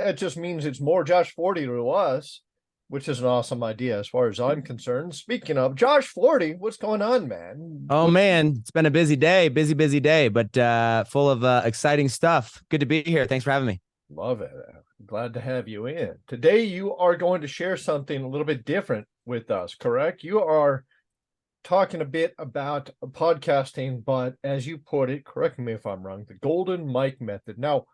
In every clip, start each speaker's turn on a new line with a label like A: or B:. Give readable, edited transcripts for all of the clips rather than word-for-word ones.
A: it just means it's more Josh Forti to us, which is an awesome idea as far as I'm concerned. Speaking of Josh Forti, what's going on, man?
B: Oh man, it's been a busy day, busy day, but full of exciting stuff. Good to be here. Thanks for having me.
A: Love it. Glad to have you in. Today you are going to share something a little bit different with us, correct? You are talking a bit about podcasting, but as you put it, correct me if I'm wrong, the golden mic method. Now,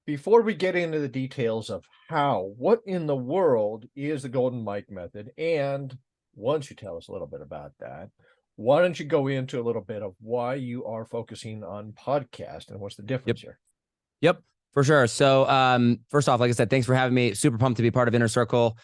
A: before we get into the details of what in the world is the golden mic method, and once you tell us a little bit about that, why don't you go into a little bit of why you are focusing on podcast and what's the difference here?
B: Yep, for sure. So first off, like I said, thanks for having me. Super pumped to be part of Inner Circle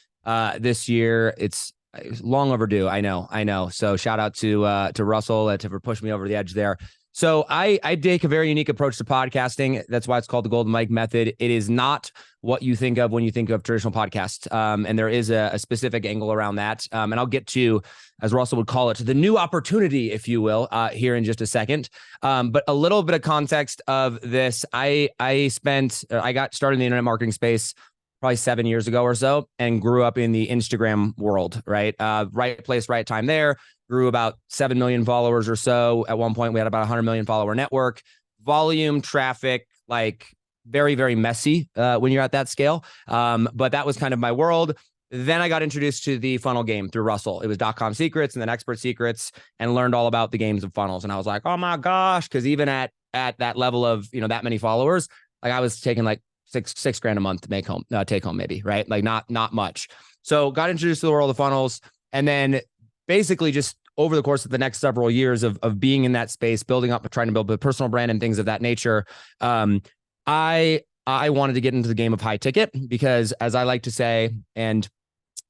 B: this year. It's long overdue. I know. So shout out to Russell for pushing me over the edge there. So I take a very unique approach to podcasting. That's why it's called the golden mic method. It is not what you think of when you think of traditional podcasts. And there is a specific angle around that. And I'll get to, as Russell would call it, the new opportunity, if you will, here in just a second. But a little bit of context of this. I got started in the internet marketing space probably 7 years ago or so, and grew up in the Instagram world, right? Right place, right time there. Grew about 7 million followers or so. At one point, we had about 100 million follower network. Volume, traffic, like very, very messy when you're at that scale. But that was kind of my world. Then I got introduced to the funnel game through Russell. It was .com secrets and then expert secrets, and learned all about the games of funnels. And I was like, oh my gosh, because even at that level of that many followers, like I was taking like six grand a month to take home maybe, right? Like not much. So got introduced to the world of funnels, and then basically just over the course of the next several years of being in that space, building up, trying to build a personal brand and things of that nature. I wanted to get into the game of high ticket because, as I like to say, and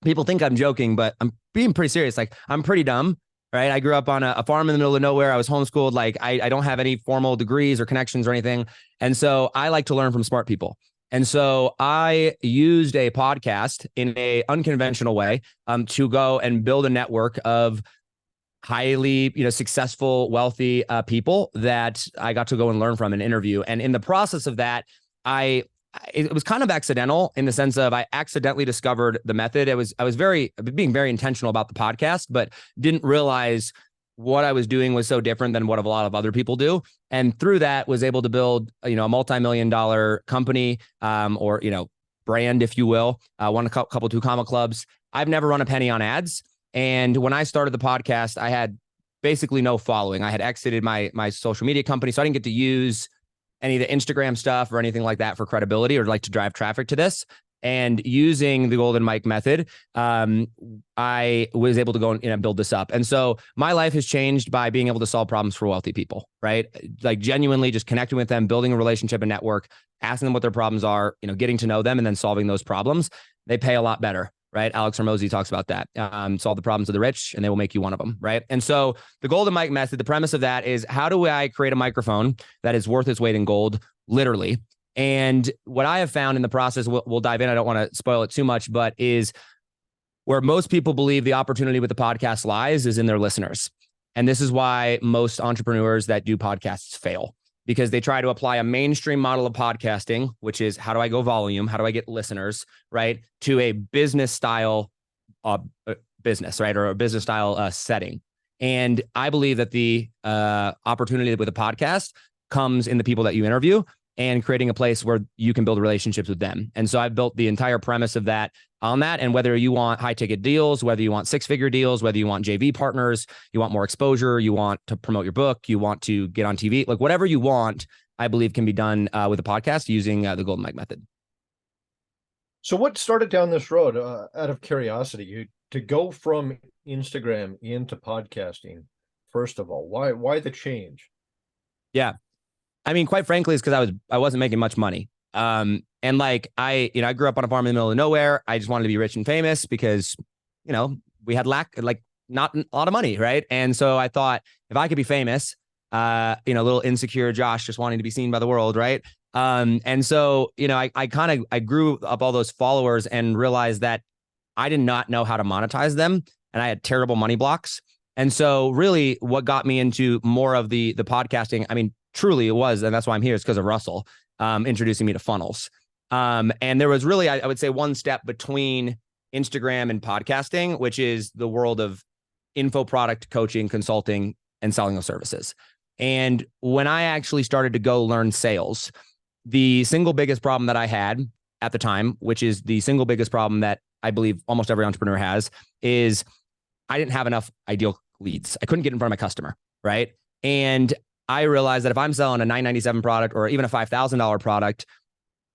B: people think I'm joking, but I'm being pretty serious. Like, I'm pretty dumb, right? I grew up on a farm in the middle of nowhere. I was homeschooled. Like I don't have any formal degrees or connections or anything. And so I like to learn from smart people. And so I used a podcast in a unconventional way to go and build a network of highly, successful, wealthy people that I got to go and learn from and interview. And in the process of that, it was kind of accidental in the sense of I accidentally discovered the method. I was being very intentional about the podcast, but didn't realize what I was doing was so different than what a lot of other people do. And through that was able to build, a multi-million-dollar company, or, brand, if you will. Won a couple 2 comma clubs. I've never run a penny on ads. And when I started the podcast, I had basically no following. I had exited my social media company, so I didn't get to use any of the Instagram stuff or anything like that for credibility or like to drive traffic to this. And using the golden mic method, I was able to go and build this up. And so my life has changed by being able to solve problems for wealthy people, right? Like genuinely just connecting with them, building a relationship and network, asking them what their problems are, getting to know them and then solving those problems. They pay a lot better, right? Alex Hormozi talks about that. Solve the problems of the rich and they will make you one of them, right? And so the golden mic method, the premise of that is, how do I create a microphone that is worth its weight in gold, literally? And what I have found in the process, we'll dive in, I don't want to spoil it too much, but is where most people believe the opportunity with the podcast lies is in their listeners. And this is why most entrepreneurs that do podcasts fail, because they try to apply a mainstream model of podcasting, which is how do I go volume? How do I get listeners, right? To a business style business, right? Or a business style setting. And I believe that the opportunity with a podcast comes in the people that you interview and creating a place where you can build relationships with them. And so I've built the entire premise of that on that. And whether you want high ticket deals, whether you want 6-figure deals, whether you want JV partners, you want more exposure, you want to promote your book, you want to get on TV, like whatever you want, I believe can be done with a podcast using the golden mic method.
A: So what started down this road out of curiosity, to go from Instagram into podcasting? First of all, why the change?
B: Yeah. I mean, quite frankly, it's because I wasn't making much money. And like I grew up on a farm in the middle of nowhere. I just wanted to be rich and famous because, we had not a lot of money, right? And so I thought if I could be famous, a little insecure Josh just wanting to be seen by the world, right? And so, I grew up all those followers and realized that I did not know how to monetize them, and I had terrible money blocks. And so really what got me into more of the podcasting, I mean, truly it was, and that's why I'm here, is because of Russell introducing me to funnels. And there was really, I would say, one step between Instagram and podcasting, which is the world of info product coaching, consulting, and selling those services. And when I actually started to go learn sales, the single biggest problem that I had at the time, which is the single biggest problem that I believe almost every entrepreneur has, is I didn't have enough ideal leads. I couldn't get in front of my customer, right? And I realized that if I'm selling a $997 product or even a $5,000 product,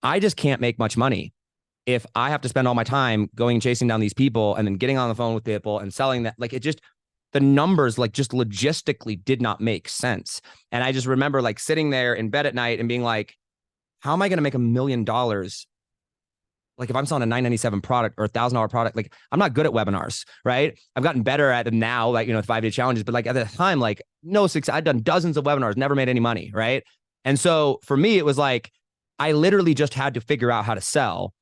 B: I just can't make much money if I have to spend all my time going and chasing down these people and then getting on the phone with people and selling that. Like, it just, the numbers like just logistically did not make sense. And I just remember like sitting there in bed at night and being like, how am I going to make $1 million? Like if I'm selling a $997 product or $1,000 product, like I'm not good at webinars, right? I've gotten better at them now, like, you know, 5-day challenges, but like at the time, like no success. I'd done dozens of webinars, never made any money, right? And so for me, it was like, I literally just had to figure out how to sell.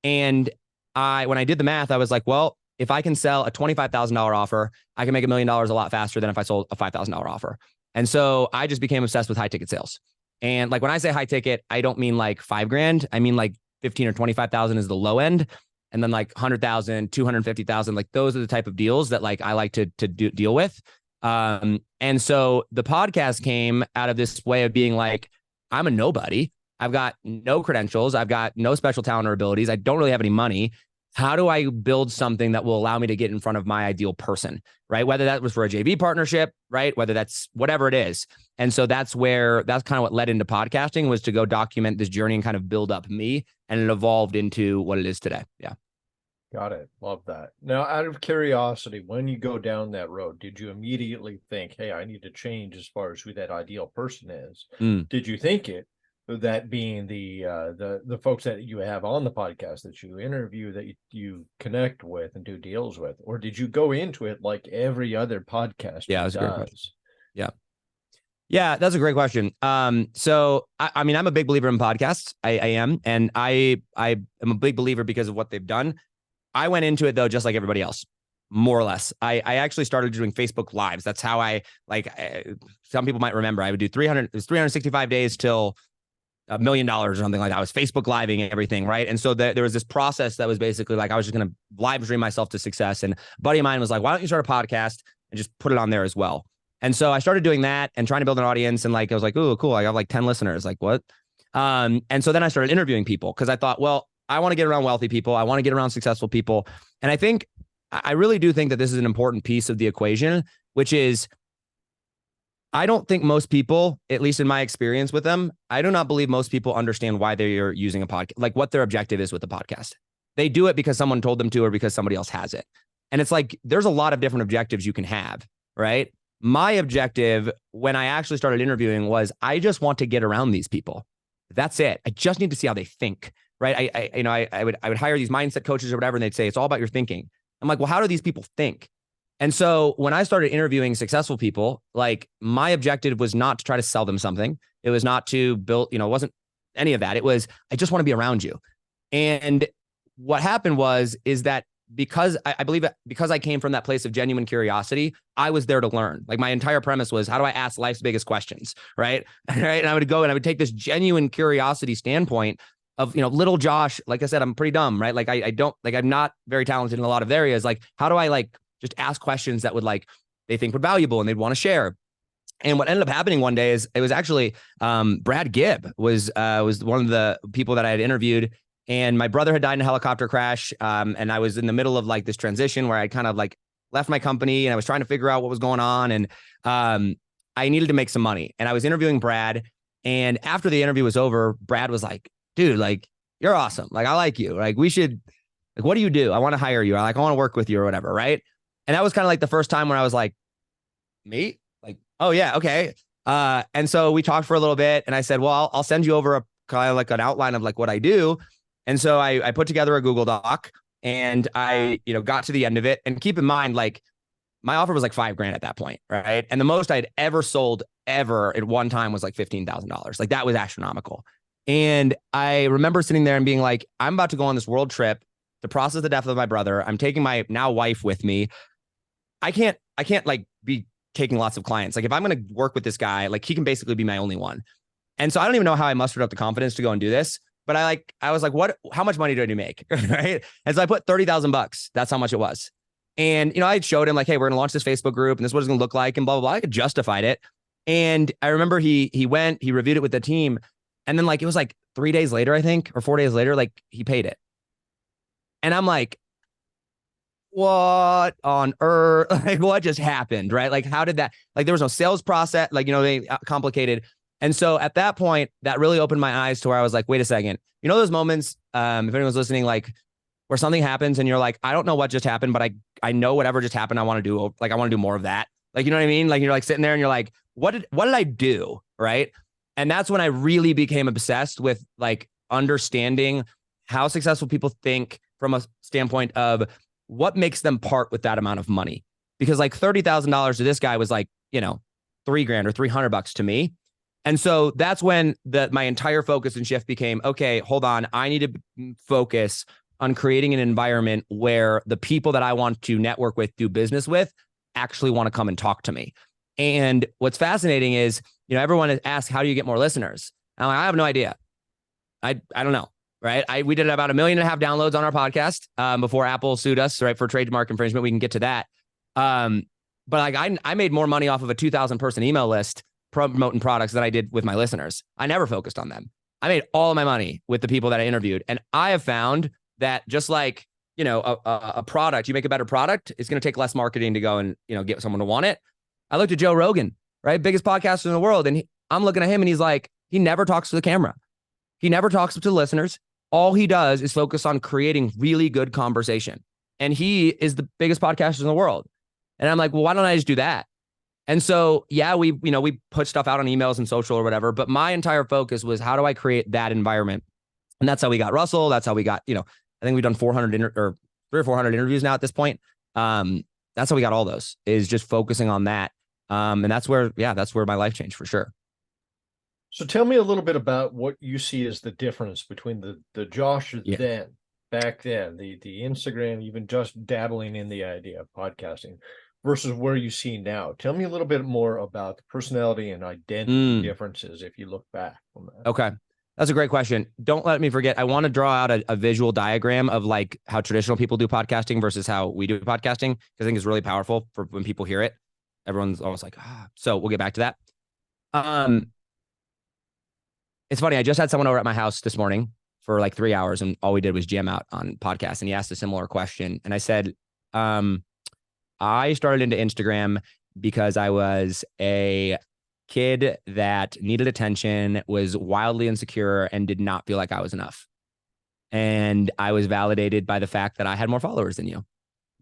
B: And when I did the math, I was like, well, if I can sell a $25,000 offer, I can make $1 million a lot faster than if I sold a $5,000 offer. And so I just became obsessed with high ticket sales. And like when I say high ticket, I don't mean like $5,000. I mean like 15 or 25,000 is the low end. And then like 100,000, 250,000, like those are the type of deals that like I like to deal with. And so the podcast came out of this way of being like, I'm a nobody. I've got no credentials. I've got no special talent or abilities. I don't really have any money. How do I build something that will allow me to get in front of my ideal person, right? Whether that was for a JV partnership, right? Whether that's whatever it is. And so that's kind of what led into podcasting, was to go document this journey and kind of build up me. And it evolved into what it is today. Yeah.
A: Got it. Love that. Now, out of curiosity, when you go down that road, did you immediately think, hey, I need to change as far as who that ideal person is? Did you think it? That being the folks that you have on the podcast, that you interview, that you connect with and do deals with, or did you go into it like every other podcast?
B: Yeah, that's a great question. Yeah, that's a great question. So I mean, I'm a big believer in podcasts. I am, and I am a big believer because of what they've done. I went into it though, just like everybody else, more or less. I actually started doing Facebook Lives. That's how some people might remember, I would do 365 days till $1 million or something like that. I was Facebook living everything, right? And so there was this process that was basically like, I was just going to live stream myself to success. And a buddy of mine was like, why don't you start a podcast and just put it on there as well? And so I started doing that and trying to build an audience. And like, I was like, oh, cool. I have like 10 listeners. Like, what? And so then I started interviewing people because I thought, well, I want to get around wealthy people. I want to get around successful people. And I really do think that this is an important piece of the equation, which is, I don't think most people, at least in my experience with them, I do not believe most people understand why they're using a podcast, like what their objective is with the podcast. They do it because someone told them to, or because somebody else has it. And it's like, there's a lot of different objectives you can have, right? My objective when I actually started interviewing was, I just want to get around these people. That's it. I just need to see how they think, right? I would hire these mindset coaches or whatever, and they'd say, it's all about your thinking. I'm like, well, how do these people think? And so when I started interviewing successful people, like my objective was not to try to sell them something. It was not to build, it wasn't any of that. It was, I just want to be around you. And what happened is that because I believe that because I came from that place of genuine curiosity, I was there to learn. Like my entire premise was, how do I ask life's biggest questions? Right. Right. And I would go and I would take this genuine curiosity standpoint of, little Josh, like I said, I'm pretty dumb, right? Like I'm not very talented in a lot of areas. Like, how do I just ask questions that would they think were valuable and they'd want to share? And what ended up happening one day is it was actually Brad Gibb was one of the people that I had interviewed, and my brother had died in a helicopter crash. And I was in the middle of this transition where I kind of left my company and I was trying to figure out what was going on. And I needed to make some money, and I was interviewing Brad. And after the interview was over, Brad was like, dude, you're awesome. I like you. We should, what do you do? I want to hire you. I want to work with you or whatever. Right. And that was kind of the first time where I was like, me? Oh yeah. Okay. And so we talked for a little bit, and I said, well, I'll send you over a kind of an outline of what I do. And so I put together a Google Doc, and I, got to the end of it. And keep in mind, my offer was $5,000 at that point. Right. And the most I'd ever sold ever at one time was $15,000. That was astronomical. And I remember sitting there and being like, I'm about to go on this world trip to process the death of my brother. I'm taking my now wife with me. I can't be taking lots of clients. If I'm going to work with this guy, he can basically be my only one. And so I don't even know how I mustered up the confidence to go and do this. but I was like, how much money do I need to make? Right. And so I put $30,000. That's how much it was. And, I showed him like, hey, we're going to launch this Facebook group and this is what it's going to look like and blah, blah, blah. I could justified it. And I remember he reviewed it with the team. And then like, it was like 3 days later, I think, or 4 days later, like he paid it. And I'm like, what on earth? Like, what just happened? Right. Like, how did that, like, there was no sales process, like, they complicated. And so at that point, that really opened my eyes to where I was like, wait a second, those moments, if anyone's listening, like where something happens and you're like, I don't know what just happened, but I know whatever just happened. I want to do more of that. Like, you know what I mean? Like, you're like sitting there and you're like, what did I do? Right. And that's when I really became obsessed with like understanding how successful people think from a standpoint of what makes them part with that amount of money. Because like $30,000 to this guy was like, $3,000 or $300 to me. And so that's when my entire focus and shift became, okay, hold on. I need to focus on creating an environment where the people that I want to network with, do business with, actually want to come and talk to me. And what's fascinating is, everyone asks, how do you get more listeners? I'm like, I have no idea. I don't know. Right. We did about 1.5 million downloads on our podcast before Apple sued us, right, for trademark infringement. We can get to that. But like I made more money off of a 2,000 person email list promoting products than I did with my listeners. I never focused on them. I made all of my money with the people that I interviewed. And I have found that just like, a product, you make a better product, it's going to take less marketing to go and, get someone to want it. I looked at Joe Rogan, right? Biggest podcaster in the world. And I'm looking at him and he's like, he never talks to the camera. He never talks to the listeners. All he does is focus on creating really good conversation. And he is the biggest podcaster in the world. And I'm like, well, why don't I just do that? And so, yeah, we put stuff out on emails and social or whatever, but my entire focus was how do I create that environment? And that's how we got Russell. That's how we got, I think we've done 400 or 300 or 400 interviews now at this point. That's how we got all those, is just focusing on that. And that's where my life changed for sure.
A: So tell me a little bit about what you see as the difference between the Josh back then, the Instagram, even just dabbling in the idea of podcasting, versus where you see now. Tell me a little bit more about the personality and identity differences if you look back on that.
B: Okay. That's a great question. Don't let me forget. I want to draw out a visual diagram of like how traditional people do podcasting versus how we do podcasting, because I think it's really powerful for when people hear it. Everyone's almost like, so we'll get back to that. It's funny. I just had someone over at my house this morning for like 3 hours and all we did was jam out on podcasts. And he asked a similar question. And I said, I started into Instagram because I was a kid that needed attention, was wildly insecure, and did not feel like I was enough. And I was validated by the fact that I had more followers than you,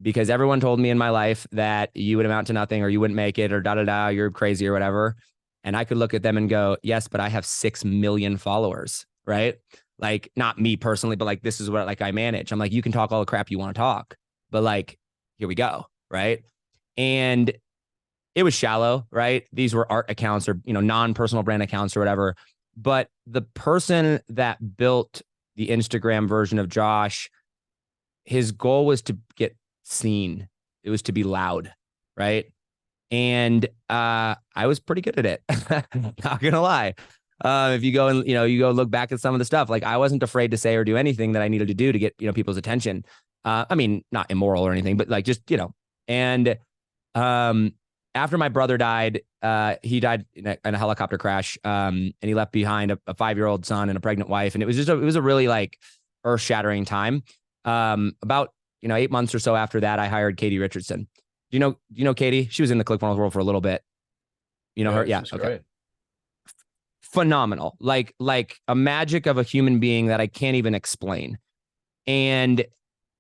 B: because everyone told me in my life that you would amount to nothing or you wouldn't make it or da-da-da, you're crazy or whatever. And I could look at them and go, yes, but I have 6 million followers, right? Like, not me personally, but like, this is what like I manage. I'm like, you can talk all the crap you want to talk, but like, here we go, right? And it was shallow, right? These were art accounts or, non-personal brand accounts or whatever. But the person that built the Instagram version of Josh, his goal was to get seen. It was to be loud, right? And I was pretty good at it. Not gonna lie. If you go and you go look back at some of the stuff, like I wasn't afraid to say or do anything that I needed to do to get people's attention. I mean, not immoral or anything, but like just And after my brother died, he died in a helicopter crash, and he left behind a 5-year-old son and a pregnant wife, and it was a really like earth-shattering time. About 8 months or so after that, I hired Katie Richardson. Do you know Katie? She was in the ClickFunnels world for a little bit. You know her? Yeah. Okay. Great. Phenomenal. Like a magic of a human being that I can't even explain. And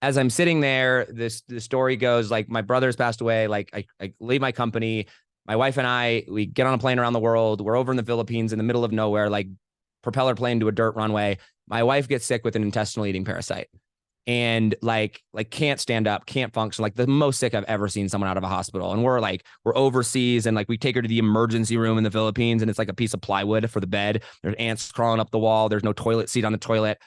B: as I'm sitting there, the story goes, like, my brother's passed away. Like I leave my company, my wife and we get on a plane around the world. We're over in the Philippines in the middle of nowhere, like propeller plane to a dirt runway. My wife gets sick with an intestinal eating parasite. And like can't stand up, can't function, like the most sick I've ever seen someone out of a hospital. And we're overseas, and like we take her to the emergency room in the Philippines, and it's like a piece of plywood for the bed. There's ants crawling up the wall. There's no toilet seat on the toilet.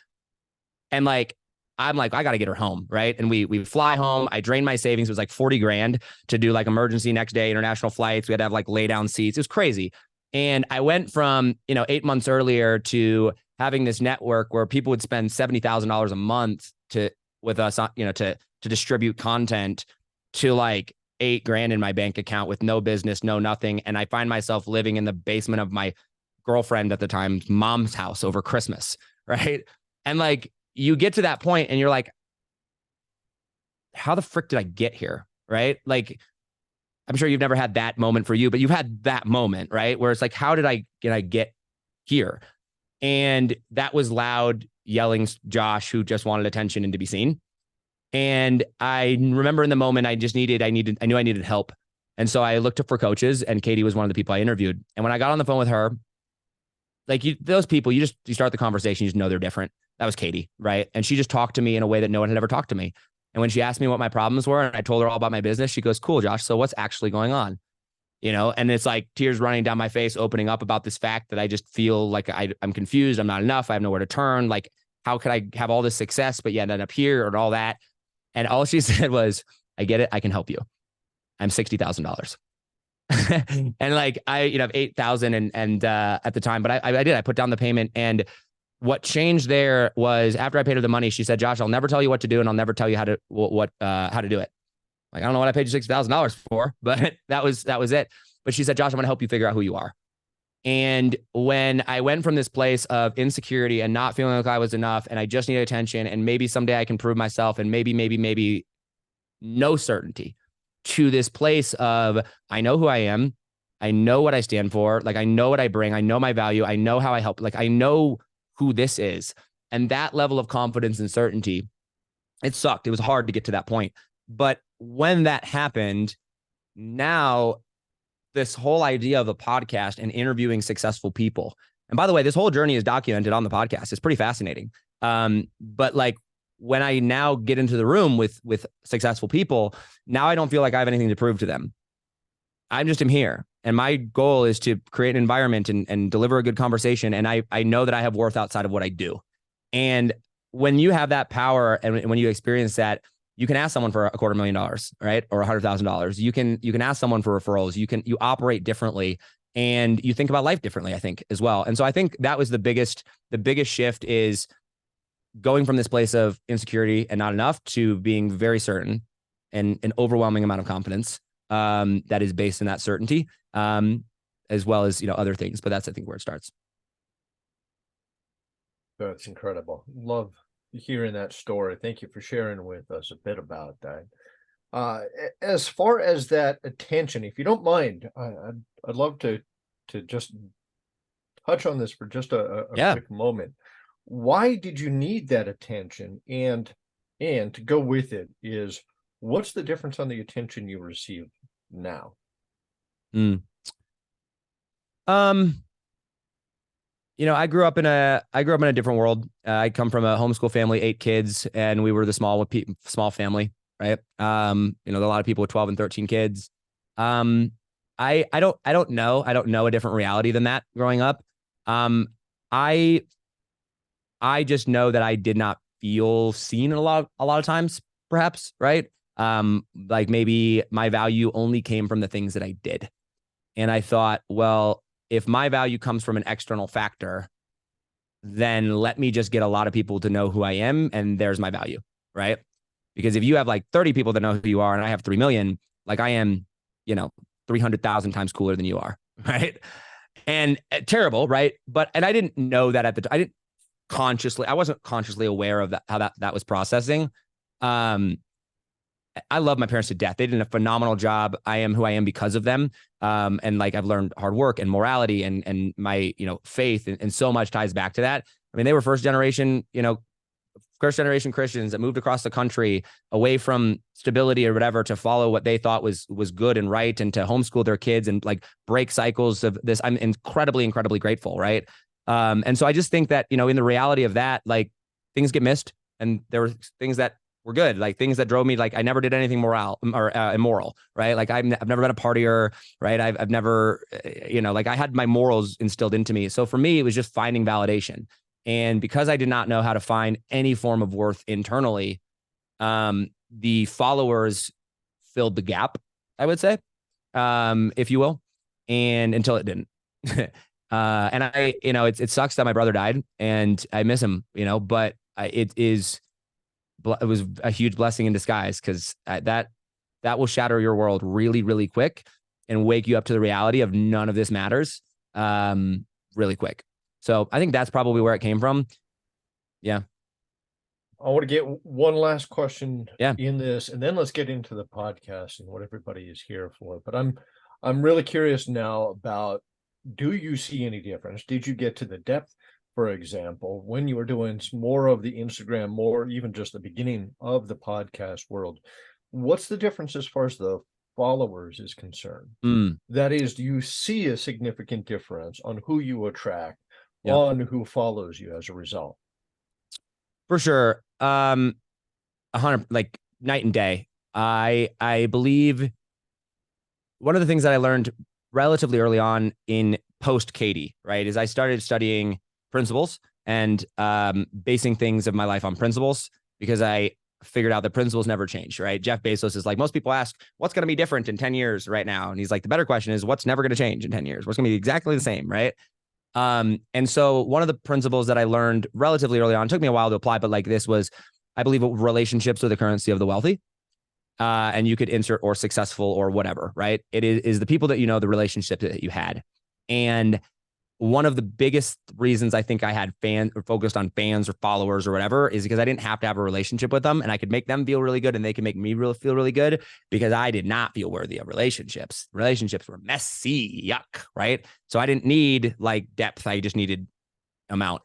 B: And like, I'm like, I got to get her home. Right. And we fly home. I drained my savings. It was like 40 grand to do like emergency next day, international flights. We had to have like lay down seats. It was crazy. And I went from, 8 months earlier to having this network where people would spend $70,000 a month with us, to distribute content, to like $8,000 in my bank account with no business, no nothing. And I find myself living in the basement of my girlfriend at the time's mom's house over Christmas. Right. And like, you get to that point and you're like, how the frick did I get here? Right. Like, I'm sure you've never had that moment for you, but you've had that moment, right? Where it's like, how did I get here? And that was loud, yelling Josh, who just wanted attention and to be seen. And I remember in the moment, I knew I needed help. And so I looked for coaches, and Katie was one of the people I interviewed. And when I got on the phone with her, like those people, you start the conversation, you just know they're different. That was Katie, right? And she just talked to me in a way that no one had ever talked to me. And when she asked me what my problems were, and I told her all about my business, she goes, "Cool, Josh. So what's actually going on?" And it's like tears running down my face, opening up about this fact that I just feel like I'm confused. I'm not enough. I have nowhere to turn. Like, how could I have all this success, but yet end up here and all that? And all she said was, "I get it. I can help you. I'm $60,000." And like, I, have 8,000 and at the time, but I did, I put down the payment. And what changed there was, after I paid her the money, she said, "Josh, I'll never tell you what to do. And I'll never tell you how to do it." Like, I don't know what I paid you $60,000 for, but that was it. But she said, "Josh, I'm going to help you figure out who you are." And when I went from this place of insecurity and not feeling like I was enough, and I just needed attention, and maybe someday I can prove myself, and maybe no certainty, to this place of, I know who I am. I know what I stand for. Like, I know what I bring. I know my value. I know how I help. Like, I know who this is. And that level of confidence and certainty, it sucked. It was hard to get to that point. But when that happened, now this whole idea of a podcast and interviewing successful people. And by the way, this whole journey is documented on the podcast. It's pretty fascinating. But like, when I now get into the room with successful people, now I don't feel like I have anything to prove to them. I'm just am here. And my goal is to create an environment and deliver a good conversation. And I know that I have worth outside of what I do. And when you have that power, and when you experience that, you can ask someone for $250,000, right? Or $100,000. You can ask someone for referrals. You operate differently, and you think about life differently, I think, as well. And so I think that was the biggest shift, is going from this place of insecurity and not enough to being very certain, and an overwhelming amount of confidence that is based in that certainty, as well as, other things. But that's, I think, where it starts.
A: That's incredible. Love hearing that story. Thank you for sharing with us a bit about that. As far as that attention, if you don't mind, I'd love to just touch on this for just a quick moment. Why did you need that attention? And to go with it is, what's the difference on the attention you receive now?
B: I grew up in a different world. I come from a homeschool family, 8 kids, and we were the small family, right? There are a lot of people with 12 and 13 kids. I don't know a different reality than that growing up. I just know that I did not feel seen a lot of times, perhaps, right? Like, maybe my value only came from the things that I did. And I thought, well, if my value comes from an external factor, then let me just get a lot of people to know who I am, and there's my value, right? Because if you have like 30 people that know who you are, and I have 3 million, like, I am, 300,000 times cooler than you are, right? And terrible, right? And I didn't know that at the time. I wasn't consciously aware of that, how that was processing. I love my parents to death. They did a phenomenal job. I am who I am because of them. And like, I've learned hard work and morality and my, faith, and so much ties back to that. I mean, they were first generation Christians that moved across the country away from stability or whatever to follow what they thought was good and right, and to homeschool their kids and like break cycles of this. I'm incredibly, incredibly grateful. Right. And so I just think that, in the reality of that, like, things get missed, and there were things that were good, like things that drove me. Like, I never did anything immoral, right? Like, I've never been a partier, right? I've never, like, I had my morals instilled into me. So for me, it was just finding validation. And because I did not know how to find any form of worth internally, the followers filled the gap, I would say, if you will, and until it didn't. And it sucks that my brother died and I miss him, but it was a huge blessing in disguise, because that will shatter your world really, really quick and wake you up to the reality of none of this matters really quick. So I think that's probably where it came from. Yeah.
A: I want to get one last question
B: Yeah.
A: in this, and then let's get into the podcast and what everybody is here for. But I'm really curious now about, do you see any difference? Did you get to the depth, for example, when you were doing more of the Instagram, more even just the beginning of the podcast world? What's the difference as far as the followers is concerned? That is, do you see a significant difference on who you attract,
B: Yeah.
A: on who follows you as a result?
B: For sure. 100, like night and day. I believe one of the things that I learned relatively early on in post Katie, right, is I started studying principles and basing things of my life on principles, because I figured out that principles never change, right? Jeff Bezos is like, most people ask, what's going to be different in 10 years right now? And he's like, the better question is, what's never going to change in 10 years? What's going to be exactly the same, right? And so one of the principles that I learned relatively early on, took me a while to apply, but like this was, I believe relationships are the currency of the wealthy. And you could insert or successful or whatever, right? It is the people that the relationship that you had. And one of the biggest reasons I think I had fans or focused on fans or followers or whatever is because I didn't have to have a relationship with them, and I could make them feel really good and they could make me feel really good, because I did not feel worthy of relationships. Relationships were messy, yuck, right? So I didn't need like depth. I just needed amount.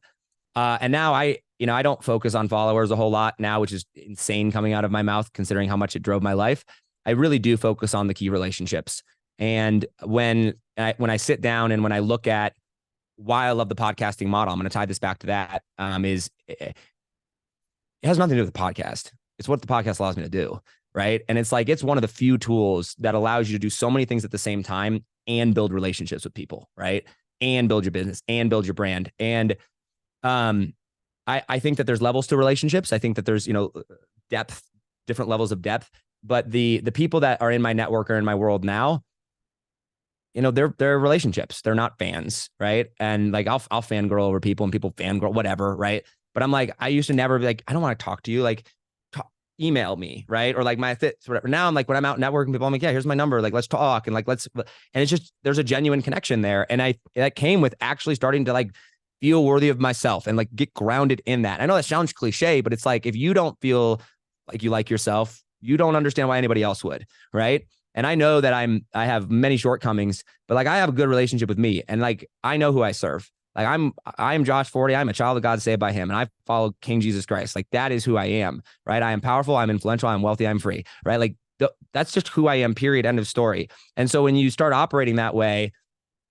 B: And now I don't focus on followers a whole lot now, which is insane coming out of my mouth, considering how much it drove my life. I really do focus on the key relationships. And when I sit down and when I look at why I love the podcasting model, I'm going to tie this back to that. It has nothing to do with the podcast. It's what the podcast allows me to do, right? And it's like, it's one of the few tools that allows you to do so many things at the same time and build relationships with people, right? And build your business and build your brand. And I think that there's levels to relationships. I think that there's, depth, different levels of depth. But the people that are in my network or in my world now, they're relationships. They're not fans, right? And like I'll fangirl over people and people fangirl, whatever, right? But I'm like, I used to never be like, I don't want to talk to you. Like, email me, right? Or like my fits, whatever. Now I'm like, when I'm out networking people, I'm like, yeah, here's my number. Like, let's talk. And like, and it's just, there's a genuine connection there. And that came with actually starting to like feel worthy of myself and like get grounded in that. I know that sounds cliche, but it's like, if you don't feel like you like yourself, you don't understand why anybody else would, right? And I know that I have many shortcomings, but like I have a good relationship with me, and like I know who I serve. Like I'm Josh Forti. I'm a child of God, saved by him, and I follow King Jesus Christ. Like that is who I am, right? I am powerful. I'm influential. I'm wealthy. I'm free, right? Like that's just who I am. Period. End of story. And so when you start operating that way,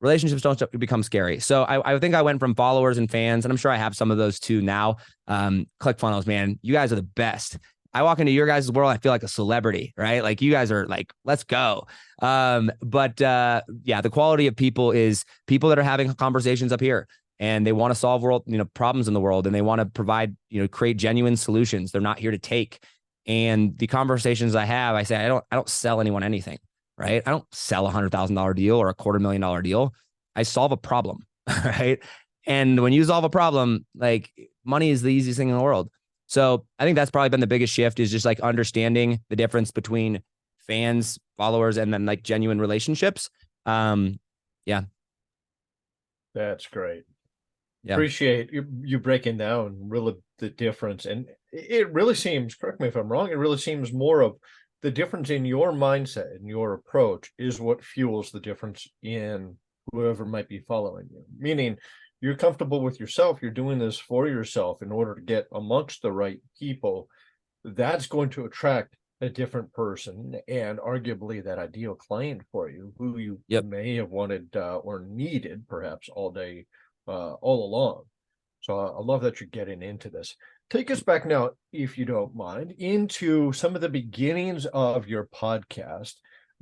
B: relationships don't become scary. So I think I went from followers and fans, and I'm sure I have some of those too now. ClickFunnels, man, you guys are the best. I walk into your guys' world, I feel like a celebrity, right? Like you guys are like, let's go. But the quality of people is people that are having conversations up here, and they want to solve world, problems in the world, and they want to provide, create genuine solutions. They're not here to take. And the conversations I have, I say, I don't sell anyone anything, right? I don't sell $100,000 deal or a $250,000 deal. I solve a problem, right? And when you solve a problem, like money is the easiest thing in the world. So I think that's probably been the biggest shift, is just like understanding the difference between fans, followers, and then like genuine relationships. Yeah.
A: That's great.
B: Yeah.
A: Appreciate you breaking down really the difference. And it really seems, correct me if I'm wrong, it really seems more of the difference in your mindset and your approach is what fuels the difference in whoever might be following you. Meaning you're comfortable with yourself, you're doing this for yourself in order to get amongst the right people. That's going to attract a different person and arguably that ideal client for you, who you
B: Yep.
A: may have wanted or needed perhaps all day, all along. So I love that you're getting into this. Take us back now, if you don't mind, into some of the beginnings of your podcast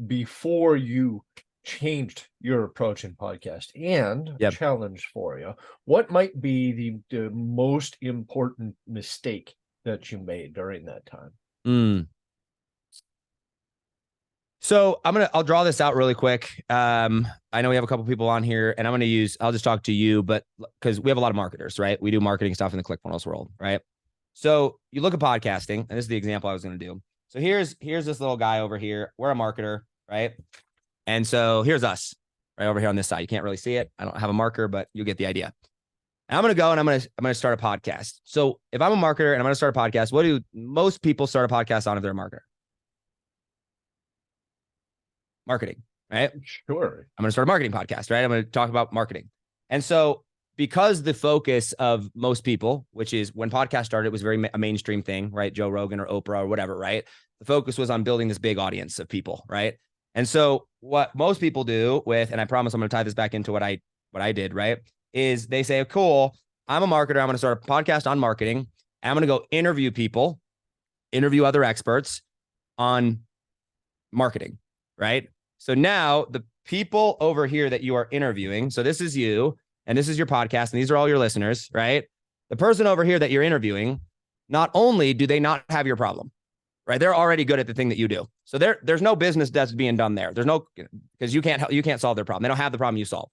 A: before you changed your approach in podcast. And
B: Yep.
A: challenge for you, what might be the most important mistake that you made during that time?
B: So I'll draw this out really quick. I know we have a couple people on here, and I'll just talk to you, but because we have a lot of marketers, right? We do marketing stuff in the ClickFunnels world, right? So you look at podcasting, and this is the example I was going to do. So here's this little guy over here. We're a marketer, right? And so here's us right over here on this side. You can't really see it. I don't have a marker, but you get the idea. And I'm going to go and I'm going to start a podcast. So if I'm a marketer and I'm going to start a podcast, what do most people start a podcast on if they're a marketer? Marketing, right?
A: Sure.
B: I'm going to start a marketing podcast, right? I'm going to talk about marketing. And so because the focus of most people, which is when podcasts started, it was very a mainstream thing, right? Joe Rogan or Oprah or whatever, right? The focus was on building this big audience of people, right? And so what most people do with, and I promise I'm going to tie this back into what I did, right? Is they say, cool, I'm a marketer. I'm going to start a podcast on marketing. And I'm going to go interview people, interview other experts on marketing, right? So now the people over here that you are interviewing, so this is you, and this is your podcast, and these are all your listeners, right? The person over here that you're interviewing, not only do they not have your problem, right? They're already good at the thing that you do. So there's no business that's being done there. There's no, because you can't solve their problem. They don't have the problem you solve.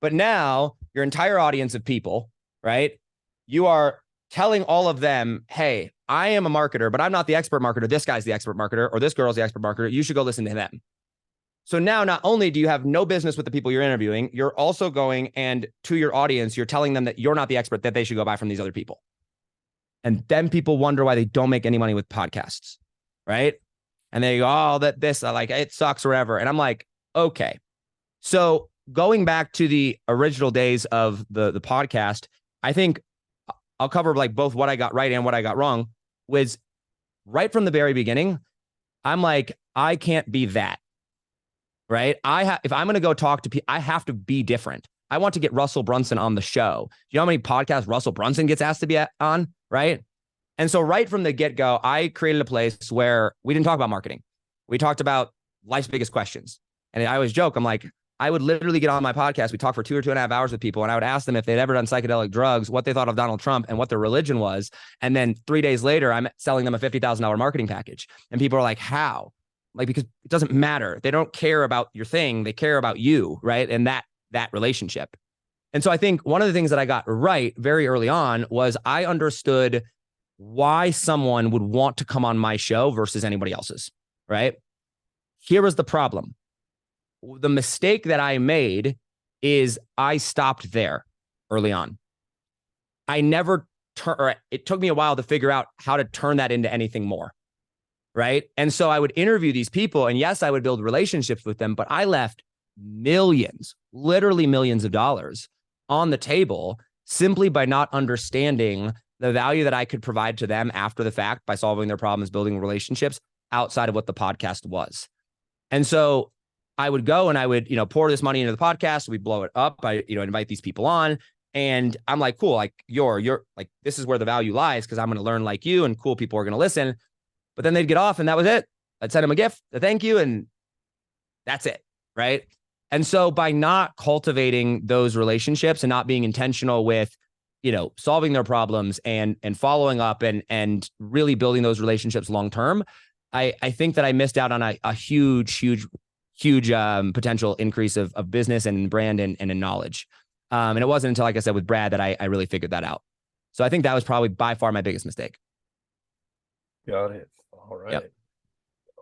B: But now your entire audience of people, right? You are telling all of them, hey, I am a marketer, but I'm not the expert marketer. This guy's the expert marketer, or this girl's the expert marketer. You should go listen to them. So now not only do you have no business with the people you're interviewing, you're also going and to your audience, you're telling them that you're not the expert, that they should go buy from these other people. And then people wonder why they don't make any money with podcasts, right? And they go, oh, it sucks or whatever. And I'm like, okay. So going back to the original days of the podcast, I think I'll cover like both what I got right and what I got wrong. Was right from the very beginning, I'm like, I can't be that. Right? If I'm going to go talk to people, I have to be different. I want to get Russell Brunson on the show. Do you know how many podcasts Russell Brunson gets asked to be on? Right? And so right from the get-go, I created a place where we didn't talk about marketing. We talked about life's biggest questions. And I always joke, I'm like, I would literally get on my podcast. We talk for 2 or 2.5 hours with people. And I would ask them if they'd ever done psychedelic drugs, what they thought of Donald Trump and what their religion was. And then 3 days later, I'm selling them a $50,000 marketing package. And people are like, how? Like, because it doesn't matter. They don't care about your thing. They care about you, right? And that relationship. And so I think one of the things that I got right very early on was I understood why someone would want to come on my show versus anybody else's, right? Here was the problem. The mistake that I made is I stopped there early on. It took me a while to figure out how to turn that into anything more. Right. And so I would interview these people, and yes, I would build relationships with them, but I left millions, literally millions of dollars on the table simply by not understanding the value that I could provide to them after the fact by solving their problems, building relationships outside of what the podcast was. And so I would go and I would, pour this money into the podcast. We blow it up. I, invite these people on, and I'm like, cool. Like you're like, this is where the value lies, because I'm going to learn like you, and cool people are going to listen. But then they'd get off and that was it. I'd send them a gift, a thank you, and that's it, right? And so by not cultivating those relationships and not being intentional with, solving their problems and following up and really building those relationships long-term, I think that I missed out on a huge potential increase of business and brand and in knowledge. And it wasn't until, like I said, with Brad that I really figured that out. So I think that was probably by far my biggest mistake.
A: Got it. All right.
B: Yep.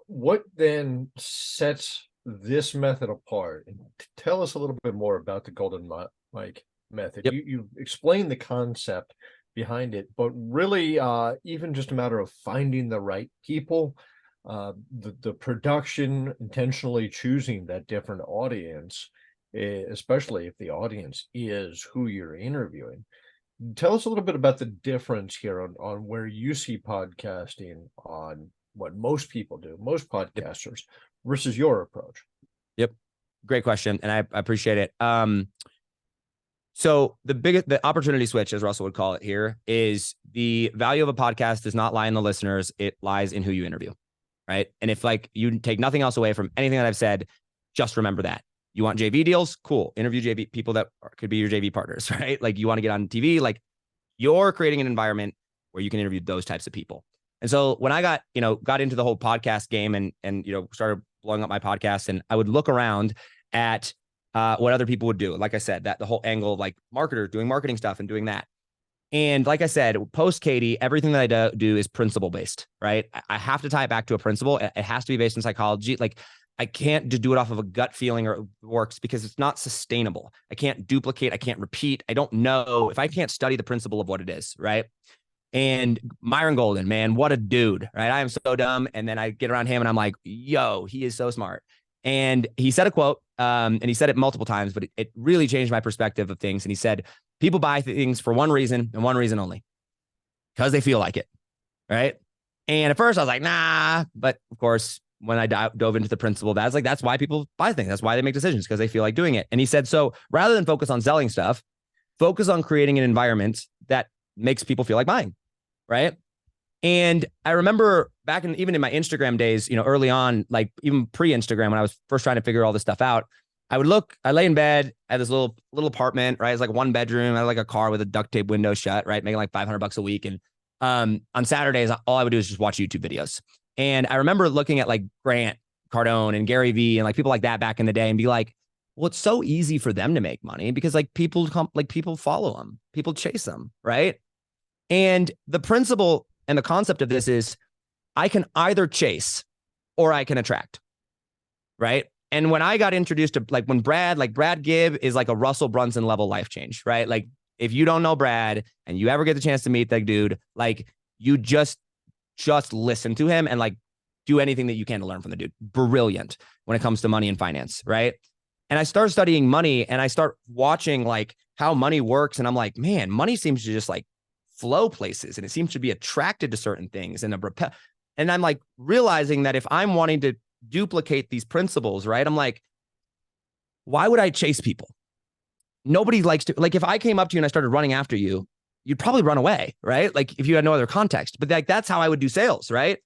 A: What then sets this method apart? And tell us a little bit more about the golden mic method.
B: Yep.
A: You explained the concept behind it, but really even just a matter of finding the right people, the production, intentionally choosing that different audience, especially if the audience is who you're interviewing. Tell us a little bit about the difference here on where you see podcasting on what most people do, most podcasters, versus your approach.
B: Yep. Great question. And I appreciate it. So the opportunity switch, as Russell would call it here, is the value of a podcast does not lie in the listeners. It lies in who you interview. Right. And if you take nothing else away from anything that I've said, just remember that. You want JV deals? Cool. Interview JV people that could be your JV partners, right? Like you want to get on TV, like you're creating an environment where you can interview those types of people. And so when I got into the whole podcast game and started blowing up my podcast, and I would look around at what other people would do. Like I said, that the whole angle of like marketers doing marketing stuff and doing that. And like I said, post Katie, everything that I do is principle based, right? I have to tie it back to a principle. It has to be based in psychology. Like I can't just do it off of a gut feeling or it works because it's not sustainable. I can't duplicate. I can't repeat. I don't know if I can't study the principle of what it is, right? And Myron Golden, man, what a dude, right? I am so dumb. And then I get around him and I'm like, yo, he is so smart. And he said a quote, and he said it multiple times, but it really changed my perspective of things. And he said, people buy things for one reason and one reason only, because they feel like it, right? And at first I was like, nah. But of course, when I dove into the principle, that's why people buy things. That's why they make decisions, because they feel like doing it. And he said, so rather than focus on selling stuff, focus on creating an environment that makes people feel like buying, right? And I remember back even in my Instagram days, early on, like even pre-Instagram, when I was first trying to figure all this stuff out, I lay in bed, I had this little apartment, right? It's like one bedroom. I had like a car with a duct tape window shut, right? Making like $500 a week. And on Saturdays, all I would do is just watch YouTube videos. And I remember looking at like Grant Cardone and Gary Vee and like people like that back in the day and be like, well, it's so easy for them to make money because like people follow them, people chase them, right? And the principle and the concept of this is I can either chase or I can attract, right? And when I got introduced to when Brad Gibb is like a Russell Brunson level life change, right? Like if you don't know Brad and you ever get the chance to meet that dude, like you just listen to him and like do anything that you can to learn from the dude. Brilliant when it comes to money and finance, right? And I start studying money and I start watching like how money works. And I'm like, man, money seems to just like flow places and it seems to be attracted to certain things and I'm like realizing that if I'm wanting to duplicate these principles, right? I'm like, why would I chase people? Nobody likes to, like, if I came up to you and I started running after you, you'd probably run away, right? Like if you had no other context, but like, that's how I would do sales, right?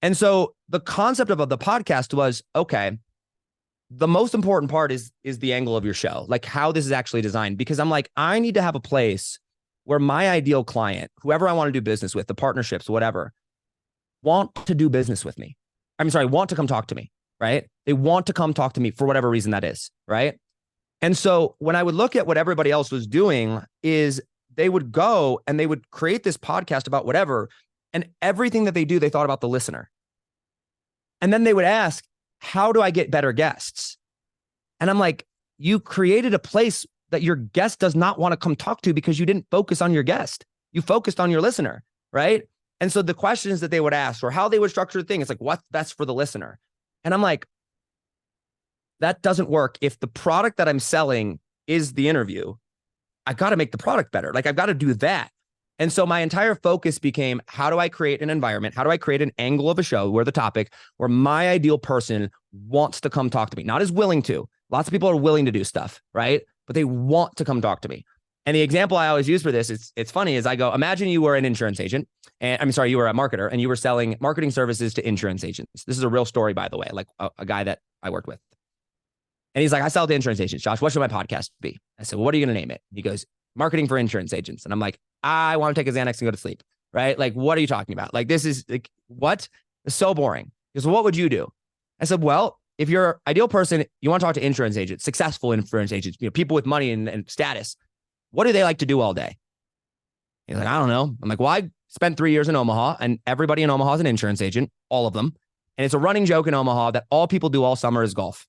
B: And so the concept of the podcast was, okay, the most important part is the angle of your show, like how this is actually designed, because I'm like, I need to have a place where my ideal client, whoever I want to do business with, the partnerships, whatever, want to do business with me. Want to come talk to me, right? They want to come talk to me for whatever reason that is, right? And so when I would look at what everybody else was doing is they would go and they would create this podcast about whatever, and everything that they do, they thought about the listener. And then they would ask, how do I get better guests? And I'm like, you created a place that your guest does not want to come talk to because you didn't focus on your guest. You focused on your listener, right? And so the questions that they would ask or how they would structure the thing, it's like, what's best for the listener? And I'm like, that doesn't work. If the product that I'm selling is the interview, I got to make the product better. Like I've got to do that. And so my entire focus became, how do I create an environment? How do I create an angle of a show where the topic, where my ideal person wants to come talk to me, not is willing to. Lots of people are willing to do stuff, right? But they want to come talk to me. And the example I always use for this, it's funny, is I go, imagine you were an insurance agent, and you were a marketer, and you were selling marketing services to insurance agents. This is a real story, by the way, like a guy that I worked with. And he's like, I sell to insurance agents. Josh, what should my podcast be? I said, well, what are you going to name it? He goes, marketing for insurance agents. And I'm like, I want to take a Xanax and go to sleep, right? Like, what are you talking about? Like, this is like, what? It's so boring. He goes, well, what would you do? I said, well, if you're ideal person, you want to talk to insurance agents, successful insurance agents, people with money and status. What do they like to do all day? He's like, I don't know. I'm like, well, I spent 3 years in Omaha and everybody in Omaha is an insurance agent, all of them. And it's a running joke in Omaha that all people do all summer is golf.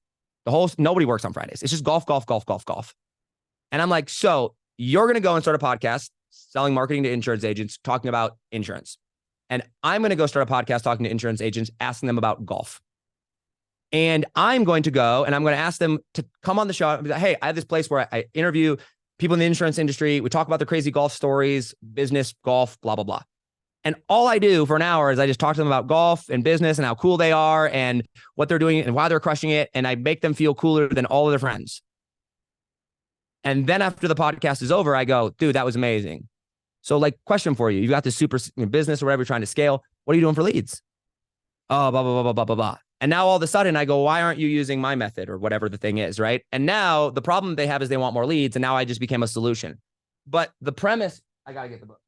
B: Nobody works on Fridays. It's just golf, golf, golf, golf, golf. And I'm like, so you're going to go and start a podcast selling marketing to insurance agents, talking about insurance. And I'm going to go start a podcast talking to insurance agents, asking them about golf. And I'm going to go and I'm going to ask them to come on the show and be like, hey, I have this place where I interview people in the insurance industry. We talk about their crazy golf stories, business, golf, blah, blah, blah. And all I do for an hour is I just talk to them about golf and business and how cool they are and what they're doing and why they're crushing it. And I make them feel cooler than all of their friends. And then after the podcast is over, I go, dude, that was amazing. So like, question for you. You got this super business or whatever you're trying to scale. What are you doing for leads? Oh, blah, blah, blah, blah, blah, blah, blah. And now all of a sudden I go, why aren't you using my method or whatever the thing is, right? And now the problem they have is they want more leads. And now I just became a solution. But the premise, I got to get the book.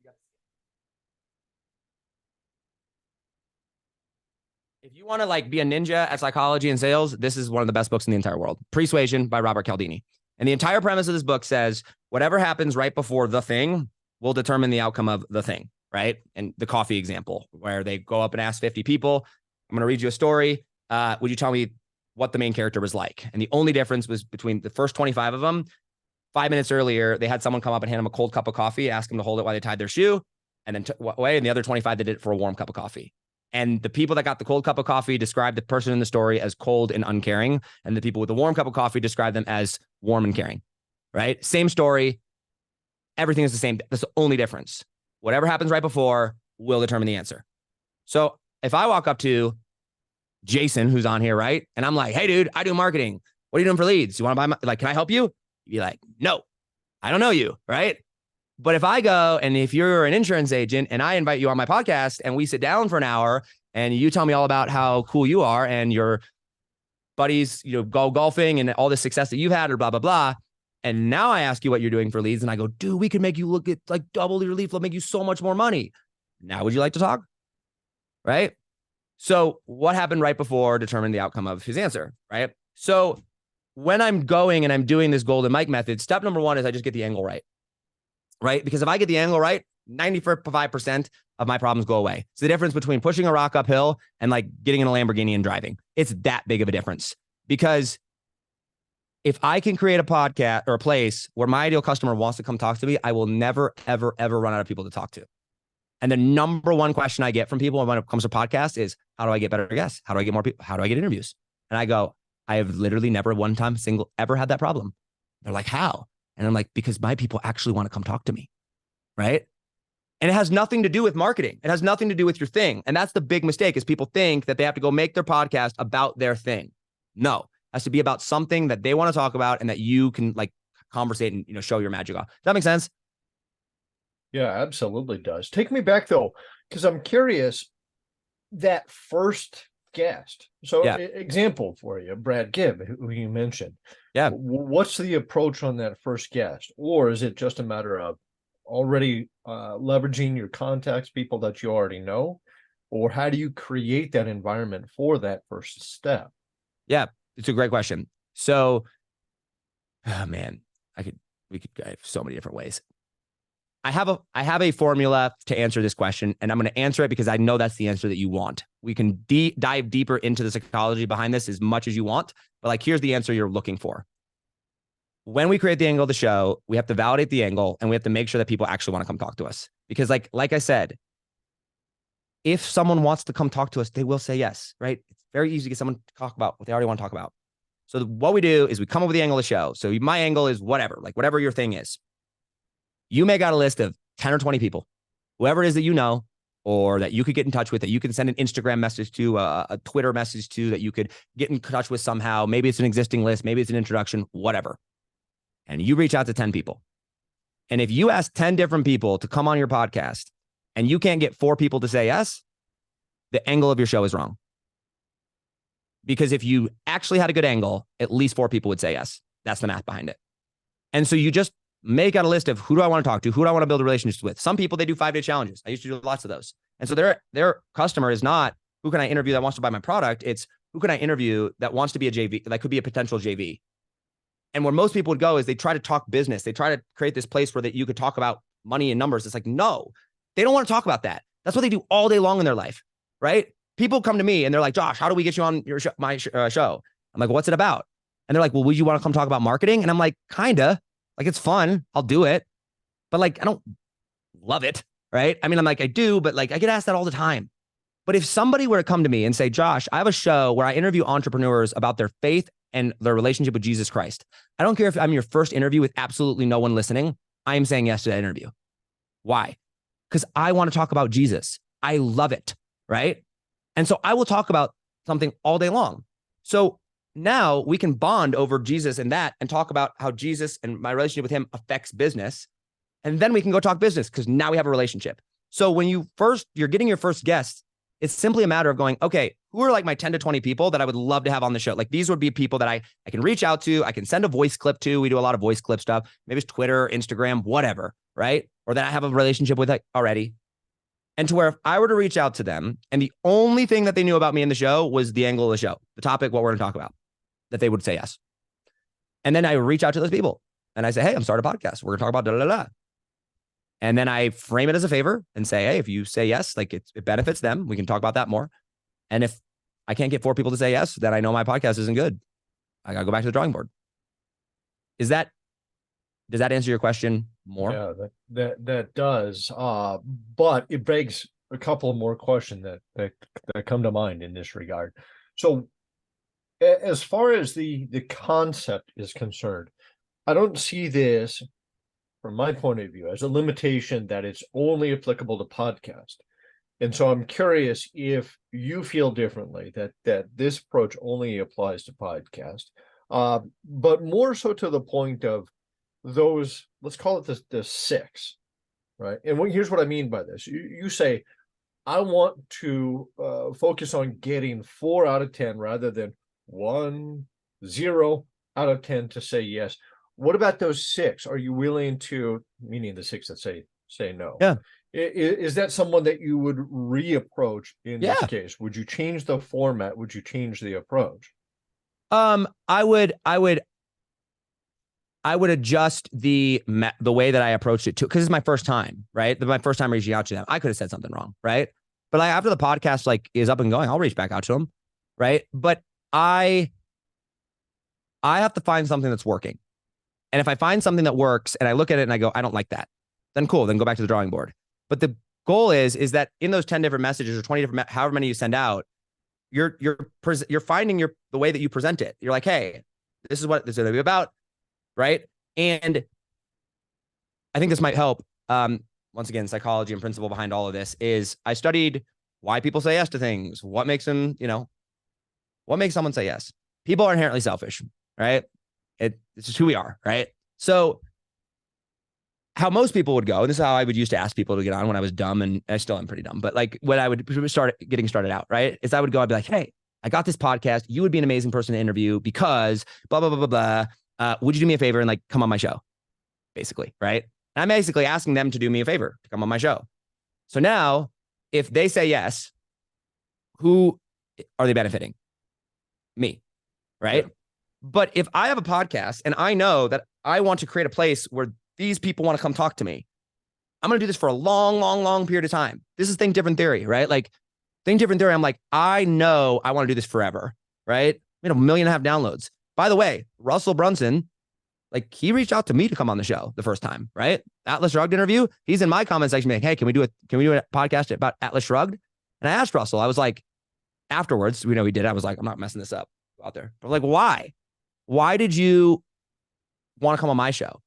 B: If you want to like be a ninja at psychology and sales, this is one of the best books in the entire world. Persuasion by Robert Cialdini. And the entire premise of this book says whatever happens right before the thing will determine the outcome of the thing, right? And the coffee example, where they go up and ask 50 people, I'm going to read you a story. Would you tell me what the main character was like? And the only difference was between the first 25 of them. 5 minutes earlier, they had someone come up and hand them a cold cup of coffee, ask them to hold it while they tied their shoe, and then took away. And the other 25 did it for a warm cup of coffee. And the people that got the cold cup of coffee described the person in the story as cold and uncaring. And the people with the warm cup of coffee described them as warm and caring, right? Same story. Everything is the same. That's the only difference. Whatever happens right before will determine the answer. So if I walk up to Jason, who's on here, right? And I'm like, hey, dude, I do marketing. What are you doing for leads? You want to buy my, like, can I help you? You'd be like, no, I don't know you, right? But if I go and if you're an insurance agent and I invite you on my podcast and we sit down for an hour and you tell me all about how cool you are and your buddies, go golfing and all the success that you've had or blah, blah, blah. And now I ask you what you're doing for leads and I go, dude, we could make you look at like double your lead flow, make you so much more money. Now, would you like to talk? Right? So what happened right before determined the outcome of his answer, right? So when I'm going and I'm doing this golden mic method, step number one is I just get the angle right? Because if I get the angle right, 95% of my problems go away. It's the difference between pushing a rock uphill and like getting in a Lamborghini and driving. It's that big of a difference. Because if I can create a podcast or a place where my ideal customer wants to come talk to me, I will never, ever, ever run out of people to talk to. And the number one question I get from people when it comes to podcasts is, how do I get better guests? How do I get more people? How do I get interviews? And I go, I have literally never one time ever had that problem. They're like, how? And I'm like, because my people actually want to come talk to me, right? And it has nothing to do with marketing. It has nothing to do with your thing. And that's the big mistake is people think that they have to go make their podcast about their thing. No, it has to be about something that they want to talk about and that you can like conversate and, show your magic off. Does that make sense?
A: Yeah, absolutely does. Take me back though, because I'm curious that first guest. So example for you, Brad Gibb, who you mentioned.
B: Yeah.
A: What's the approach on that first guest? Or is it just a matter of already leveraging your contacts, people that you already know? Or how do you create that environment for that first step?
B: Yeah, it's a great question. So, oh man, we could go so many different ways. I have a formula to answer this question, and I'm going to answer it because I know that's the answer that you want. We can dive deeper into the psychology behind this as much as you want, but like, here's the answer you're looking for. When we create the angle of the show, we have to validate the angle and we have to make sure that people actually want to come talk to us. Because like I said, if someone wants to come talk to us, they will say yes, right? It's very easy to get someone to talk about what they already want to talk about. So what we do is we come up with the angle of the show. So my angle is whatever your thing is. You make out a list of 10 or 20 people, whoever it is that you know, or that you could get in touch with, that you can send an Instagram message to, a Twitter message to, that you could get in touch with somehow. Maybe it's an existing list, maybe it's an introduction, whatever. And you reach out to 10 people. And if you ask 10 different people to come on your podcast and you can't get 4 people to say yes, the angle of your show is wrong. Because if you actually had a good angle, at least 4 people would say yes. That's the math behind it. And so you just make out a list of who do I want to talk to? Who do I want to build relationships with? Some people, they do 5-day challenges. I used to do lots of those. And so their customer is not who can I interview that wants to buy my product? It's who can I interview that wants to be a JV, that could be a potential JV. And where most people would go is they try to talk business. They try to create this place where that you could talk about money and numbers. It's like, no, they don't want to talk about that. That's what they do all day long in their life, right? People come to me and they're like, Josh, how do we get you on your my show? I'm like, what's it about? And they're like, well, would you want to come talk about marketing? And I'm like, kinda. Like, it's fun. I'll do it. But like, I don't love it, right? I mean, I'm like, I do, but like, I get asked that all the time. But if somebody were to come to me and say, Josh, I have a show where I interview entrepreneurs about their faith and their relationship with Jesus Christ. I don't care if I'm your first interview with absolutely no one listening. I am saying yes to that interview. Why? Because I want to talk about Jesus. I love it, right? And so I will talk about something all day long. So now we can bond over Jesus and that and talk about how Jesus and my relationship with him affects business. And then we can go talk business because now we have a relationship. So when you're getting your first guest, it's simply a matter of going, okay, who are like my 10 to 20 people that I would love to have on the show? Like, these would be people that I can reach out to. I can send a voice clip to. We do a lot of voice clip stuff. Maybe it's Twitter, Instagram, whatever, right? Or that I have a relationship with already. And to where if I were to reach out to them and the only thing that they knew about me in the show was the angle of the show, the topic, what we're going to talk about, that they would say yes. And then I reach out to those people and I say, hey, I'm starting a podcast. We're going to talk about da da da. And then I frame it as a favor and say, hey, if you say yes, like it benefits them. We can talk about that more. And if I can't get 4 people to say yes, then I know my podcast isn't good. I got to go back to the drawing board. Does that answer your question more?
A: Yeah, that does. But it begs a couple more questions that come to mind in this regard. So as far as the concept is concerned, I don't see this from my point of view as a limitation that it's only applicable to podcast. And so I'm curious if you feel differently, that this approach only applies to podcast, but more so to the point of those, let's call it the 6, right? And here's what I mean by this. You say, I want to focus on getting 4 out of 10 rather than 1, 0 out of 10 to say yes. What about those 6? Are you willing to, meaning the 6 that say no?
B: Yeah.
A: Is that someone that you would reapproach in this case? Would you change the format? Would you change the approach?
B: I would adjust the way that I approached it too, because it's my first time, right? My first time reaching out to them. I could have said something wrong, right? But like after the podcast like is up and going, I'll reach back out to them, right? But I have to find something that's working. And if I find something that works and I look at it and I go, I don't like that, then cool, then go back to the drawing board. But the goal is that in those 10 different messages or 20 different, however many you send out, you're finding the way that you present it. You're like, hey, this is what this is going to be about, right? And I think this might help. Once again, psychology and principle behind all of this is I studied why people say yes to things. What makes them, what makes someone say yes? People are inherently selfish, right? It's just who we are, right? So how most people would go, and this is how I would used to ask people to get on when I was dumb, and I still am pretty dumb, but like when I would start getting started out, right? Is I would go, I'd be like, hey, I got this podcast. You would be an amazing person to interview because blah, blah, blah, blah, blah. Would you do me a favor and like come on my show? Basically, right? And I'm basically asking them to do me a favor to come on my show. So now if they say yes, who are they benefiting? Me, right? Yeah. But if I have a podcast and I know that I want to create a place where these people want to come talk to me, I'm going to do this for a long, long, long period of time. This is Think Different Theory, right? Like Think Different Theory. I'm like, I know I want to do this forever, right? 1.5 million downloads. By the way, Russell Brunson, like he reached out to me to come on the show the first time, right? Atlas Shrugged interview. He's in my comment section being like, hey, can we do a podcast about Atlas Shrugged? And I asked Russell, I was like, afterwards, we did. I was like, I'm not messing this up out there. But I'm like, why? Why did you want to come on my show?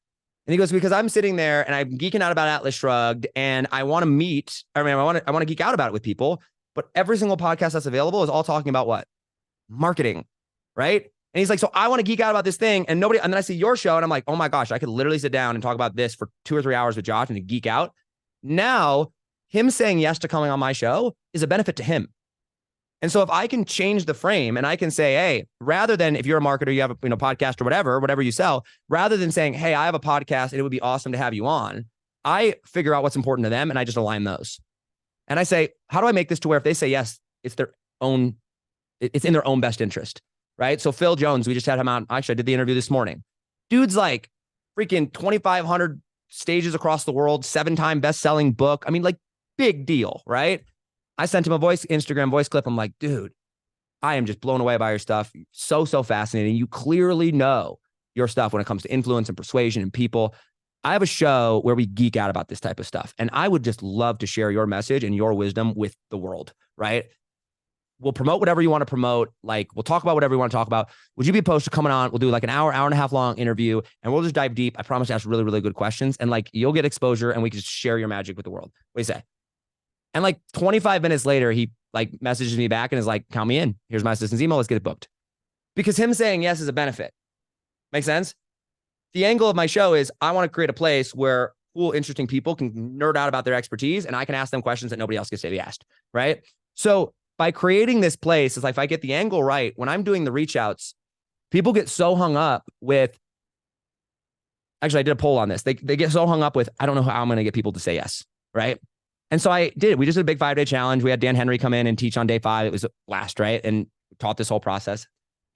B: And he goes, because I'm sitting there and I'm geeking out about Atlas Shrugged and I want to meet, I want to geek out about it with people, but every single podcast that's available is all talking about what? Marketing, right? And he's like, so I want to geek out about this thing and then I see your show and I'm like, oh my gosh, I could literally sit down and talk about this for 2 or 3 hours with Josh and to geek out. Now, him saying yes to coming on my show is a benefit to him. And so if I can change the frame and I can say, hey, rather than if you're a marketer, you have a podcast or whatever you sell, rather than saying, hey, I have a podcast and it would be awesome to have you on, I figure out what's important to them and I just align those. And I say, how do I make this to where if they say yes, it's in their own best interest, right? So Phil Jones, we just had him on. Actually, I did the interview this morning. Dude's like freaking 2,500 stages across the world, 7-time best-selling book. I mean, like big deal, right? I sent him a Instagram voice clip. I'm like, dude, I am just blown away by your stuff. So fascinating. You clearly know your stuff when it comes to influence and persuasion and people. I have a show where we geek out about this type of stuff. And I would just love to share your message and your wisdom with the world, right? We'll promote whatever you want to promote. Like we'll talk about whatever you want to talk about. Would you be opposed to coming on? We'll do like an hour and a half long interview and we'll just dive deep. I promise to ask really, really good questions. And like you'll get exposure and we can just share your magic with the world. What do you say? And like 25 minutes later, he like messages me back and is like, count me in. Here's my assistant's email. Let's get it booked. Because him saying yes is a benefit. Make sense? The angle of my show is I want to create a place where cool, interesting people can nerd out about their expertise and I can ask them questions that nobody else gets to be asked, right? So by creating this place, it's like if I get the angle right, when I'm doing the reach outs, people get so hung up with, actually I did a poll on this. They get so hung up with, I don't know how I'm going to get people to say yes, right? And so I did. We just did a big 5-day challenge. We had Dan Henry come in and teach on day 5. It was last, right? And taught this whole process.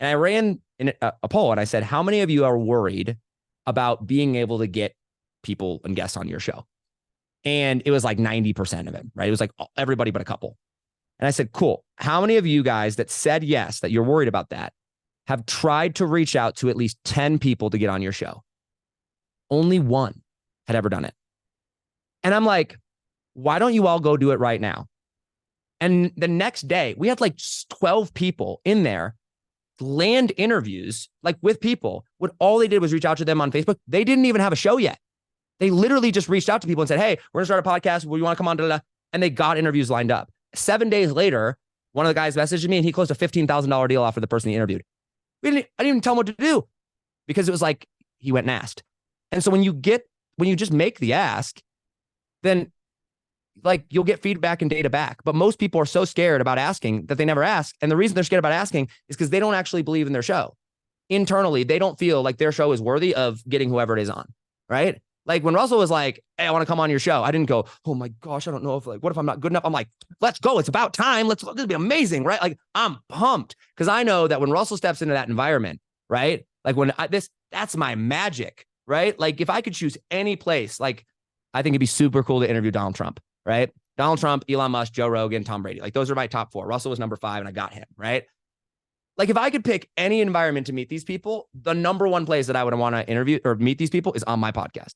B: And I ran in a poll and I said, how many of you are worried about being able to get people and guests on your show? And it was like 90% of it, right? It was like everybody but a couple. And I said, cool. How many of you guys that said yes, that you're worried about that, have tried to reach out to at least 10 people to get on your show? Only one had ever done it. And I'm like, why don't you all go do it right now? And the next day, we had like 12 people in there, land interviews, like with people. What all they did was reach out to them on Facebook. They didn't even have a show yet. They literally just reached out to people and said, hey, we're going to start a podcast. Will you want to come on? And they got interviews lined up. 7 days later, one of the guys messaged me and he closed a $15,000 deal off for the person he interviewed. I didn't even tell him what to do because it was like he went and asked. And so when you just make the ask, then like you'll get feedback and data back. But most people are so scared about asking that they never ask. And the reason they're scared about asking is because they don't actually believe in their show. Internally, they don't feel like their show is worthy of getting whoever it is on, right? Like when Russell was like, hey, I want to come on your show, I didn't go, oh my gosh, I don't know if like, what if I'm not good enough? I'm like, let's go. It's about time. This will be amazing, right? Like I'm pumped because I know that when Russell steps into that environment, right? Like when that's my magic, right? Like if I could choose any place, like I think it'd be super cool to interview Donald Trump, right? Donald Trump, Elon Musk, Joe Rogan, Tom Brady. Like those are my top 4. Russell was number 5 and I got him, right? Like if I could pick any environment to meet these people, the number one place that I would want to interview or meet these people is on my podcast.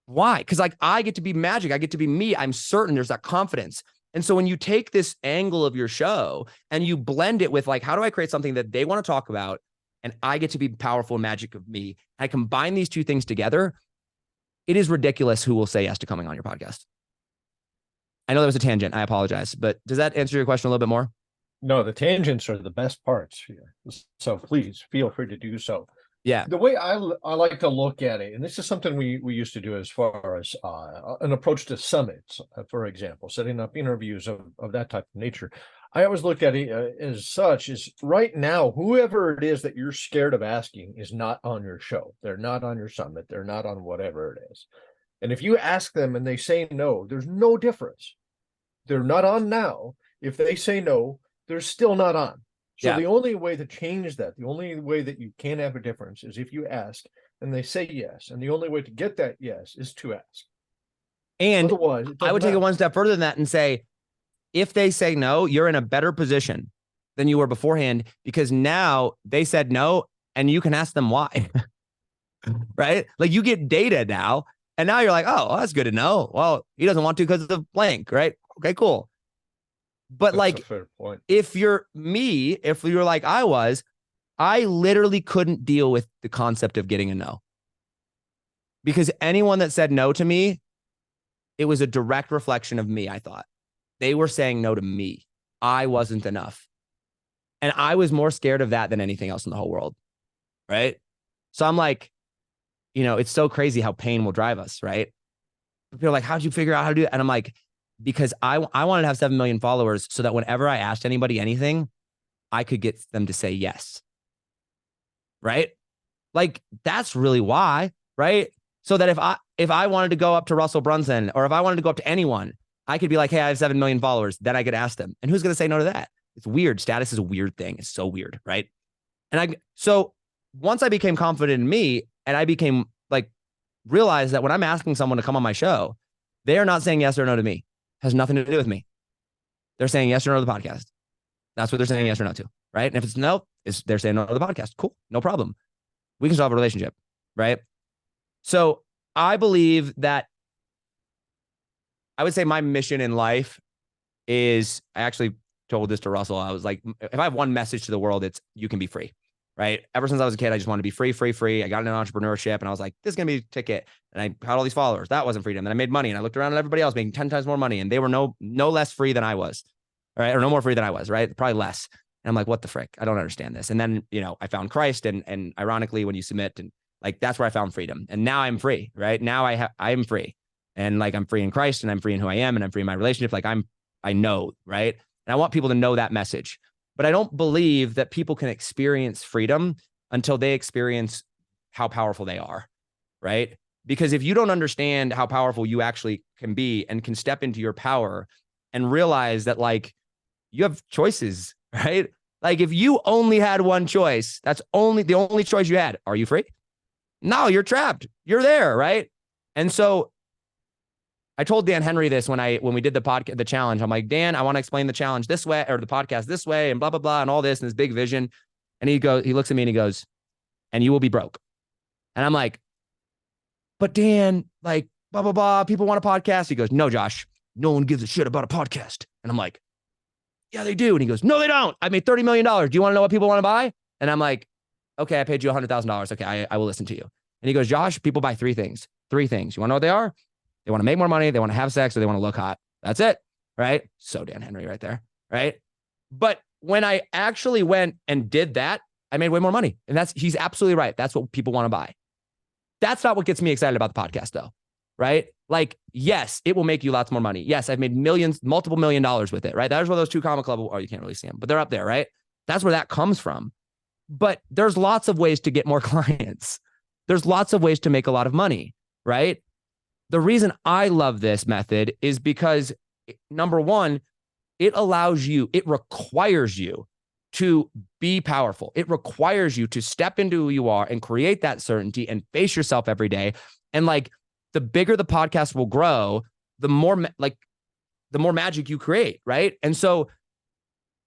B: Why? Because like I get to be magic. I get to be me. I'm certain there's that confidence. And so when you take this angle of your show and you blend it with like, how do I create something that they want to talk about? And I get to be powerful magic of me. I combine these two things together. It is ridiculous who will say yes to coming on your podcast. I know that was a tangent. I apologize. But does that answer your question a little bit more?
A: No, the tangents are the best parts here. So please feel free to do so.
B: Yeah.
A: The way I like to look at it, and this is something we used to do as far as an approach to summits, for example, setting up interviews of that type of nature. I always look at it as such is right now, whoever it is that you're scared of asking is not on your show. They're not on your summit. They're not on whatever it is. And if you ask them and they say no, there's no difference. They're not on now. If they say no, they're still not on. So the only way to change that, the only way that you can have a difference is if you ask and they say yes. And the only way to get that yes is to ask.
B: And
A: otherwise,
B: I would take it one step further than that and say, if they say no, you're in a better position than you were beforehand because now they said no and you can ask them why, right? Like you get data now and now you're like, oh, well, that's good to know. Well, he doesn't want to because of blank, right? Okay, cool. But that's like, a fair point. If you're me, if you're like I was, I literally couldn't deal with the concept of getting a no. Because anyone that said no to me, it was a direct reflection of me, I thought. They were saying no to me. I wasn't enough. And I was more scared of that than anything else in the whole world, right? So I'm like, it's so crazy how pain will drive us, right? People are like, how'd you figure out how to do it? And I'm like, because I wanted to have 7 million followers so that whenever I asked anybody anything, I could get them to say yes. Right? Like that's really why, right? So that if I wanted to go up to Russell Brunson or if I wanted to go up to anyone, I could be like, hey, I have 7 million followers. Then I could ask them. And who's going to say no to that? It's weird. Status is a weird thing. It's so weird, right? So once I became confident in me and I became like, realized that when I'm asking someone to come on my show, they are not saying yes or no to me. Has nothing to do with me. They're saying yes or no to the podcast. That's what they're saying yes or no to, right? And if it's no, they're saying no to the podcast. Cool, no problem. We can solve a relationship, right? So I believe that I would say my mission in life is, I actually told this to Russell. I was like, if I have one message to the world, it's you can be free, right? Ever since I was a kid, I just wanted to be free, free, free. I got into entrepreneurship and I was like, this is going to be a ticket. And I had all these followers. That wasn't freedom. Then I made money and I looked around at everybody else making 10 times more money. And they were no less free than I was, right? Or no more free than I was, right? Probably less. And I'm like, what the frick? I don't understand this. And then, I found Christ and ironically, when you submit and like, that's where I found freedom. And now I'm free, right? Now I'm free. And like, I'm free in Christ and I'm free in who I am and I'm free in my relationship. Like I know, right? And I want people to know that message, but I don't believe that people can experience freedom until they experience how powerful they are, right? Because if you don't understand how powerful you actually can be and can step into your power and realize that like you have choices, right? Like if you only had one choice, that's only the only choice you had. Are you free? No, you're trapped. You're there, right? And so I told Dan Henry this when we did the podcast, the challenge. I'm like, Dan, I want to explain the challenge this way, or the podcast this way, and blah blah blah, and all this and this big vision. And he looks at me and he goes, and you will be broke. And I'm like, but Dan, like, blah blah blah, people want a podcast. He goes, no, Josh, no one gives a shit about a podcast. And I'm like, yeah, they do. And he goes, no, they don't. I made $30 million. Do you want to know what people want to buy? And I'm like, okay, I paid you $100,000. Okay, I will listen to you. And he goes, Josh, people buy three things. Three things. You want to know what they are? They want to make more money. They want to have sex, or they want to look hot. That's it. Right? So Dan Henry right there. Right? But when I actually went and did that, I made way more money. And he's absolutely right. That's what people want to buy. That's not what gets me excited about the podcast though. Right? Like, yes, it will make you lots more money. Yes, I've made multiple $1 million with it. Right? That's where those two comma club, you can't really see them, but they're up there. Right? That's where that comes from. But there's lots of ways to get more clients. There's lots of ways to make a lot of money. Right? The reason I love this method is because, number one, it requires you to be powerful. It requires you to step into who you are and create that certainty and face yourself every day. And like, the bigger the podcast will grow, the more magic you create, right? And so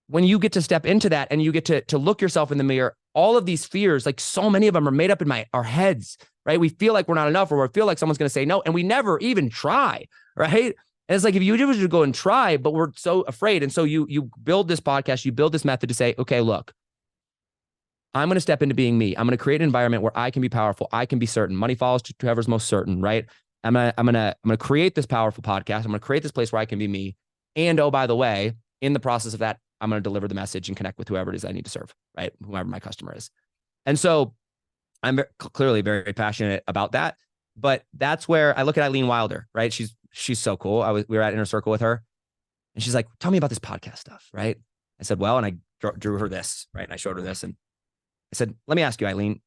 B: when you get to step into that and you get to look yourself in the mirror, all of these fears, like so many of them are made up in our heads, right? We feel like we're not enough, or we feel like someone's going to say no, and we never even try, right? And it's like, if you just go and try, but we're so afraid. And so you build this podcast, you build this method to say, okay, look, I'm going to step into being me. I'm going to create an environment where I can be powerful. I can be certain. Money follows to whoever's most certain, right? I'm going to create this powerful podcast. I'm going to create this place where I can be me. And oh, by the way, in the process of that, I'm going to deliver the message and connect with whoever it is I need to serve, right? Whoever my customer is. And so I'm clearly very passionate about that. But that's where I look at Eileen Wilder, right? She's so cool. We were at Inner Circle with her, and she's like, tell me about this podcast stuff, right? I said, well, and I drew her this, right? And I showed her this, and I said, let me ask you, Eileen,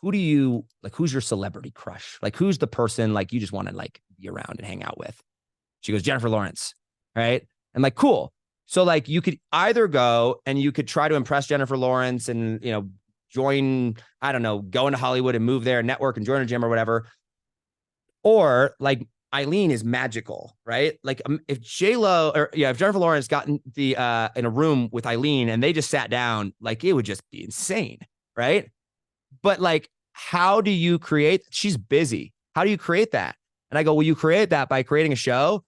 B: who's your celebrity crush? Like, who's the person like you just want to like be around and hang out with? She goes, Jennifer Lawrence, right? And like, cool. So like, you could either go and you could try to impress Jennifer Lawrence and, join, I don't know, go into Hollywood and move there, network and join a gym or whatever. Or like, Eileen is magical, right? Like if J-Lo if Jennifer Lawrence got in in a room with Eileen and they just sat down, like it would just be insane, right? But like, how do you create? She's busy. How do you create that? And I go, well, you create that by creating a show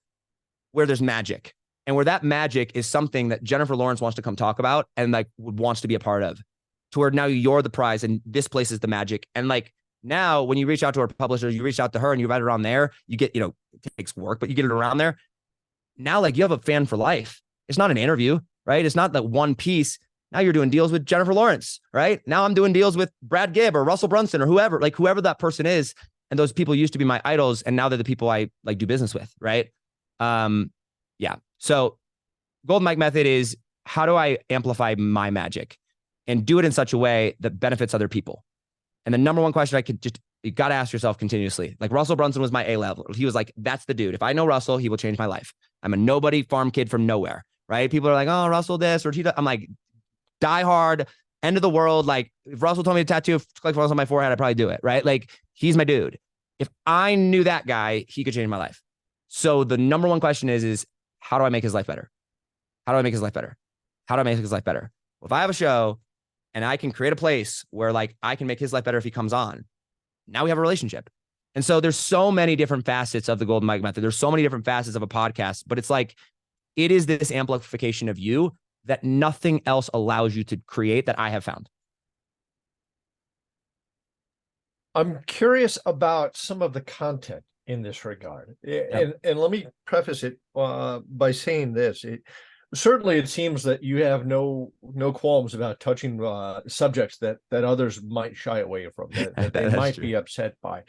B: where there's magic, and where that magic is something that Jennifer Lawrence wants to come talk about and like wants to be a part of, to where now you're the prize and this place is the magic. And like, now when you reach out to her publisher, you reach out to her and you write it on there, you get, it takes work, but you get it around there. Now, like, you have a fan for life. It's not an interview, right? It's not that one piece. Now you're doing deals with Jennifer Lawrence, right? Now I'm doing deals with Brad Gibb or Russell Brunson or whoever that person is. And those people used to be my idols, and now they're the people I like do business with, right? Yeah. So Golden Mike method is, how do I amplify my magic and do it in such a way that benefits other people? And the number one question you got to ask yourself continuously. Like, Russell Brunson was my A level. He was like, that's the dude. If I know Russell, he will change my life. I'm a nobody farm kid from nowhere, right? People are like, oh, Russell this or I'm like, die hard, end of the world. Like, if Russell told me to tattoo click on my forehead, I'd probably do it, right? Like, he's my dude. If I knew that guy, he could change my life. So the number one question is how do I make his life better? How do I make his life better? How do I make his life better? Well, if I have a show and I can create a place where like I can make his life better if he comes on, now we have a relationship. And so there's so many different facets of the Golden Mike method. There's so many different facets of a podcast, but it's like, it is this amplification of you that nothing else allows you to create that I have found.
A: I'm curious about some of the content in this regard. And let me preface it by saying this. Certainly it seems that you have no qualms about touching subjects that others might shy away from, that they might be upset by.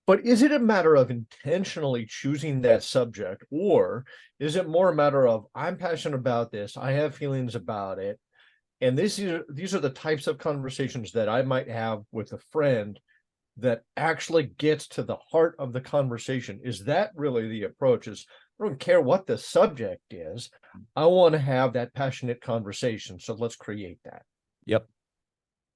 A: But is it a matter of intentionally choosing that subject, or is it more a matter of, I'm passionate about this, I have feelings about it, and these are the types of conversations that I might have with a friend that actually gets to the heart of the conversation. Is that really the approach? Is I don't care what the subject is. I want to have that passionate conversation. So let's create that.
B: Yep.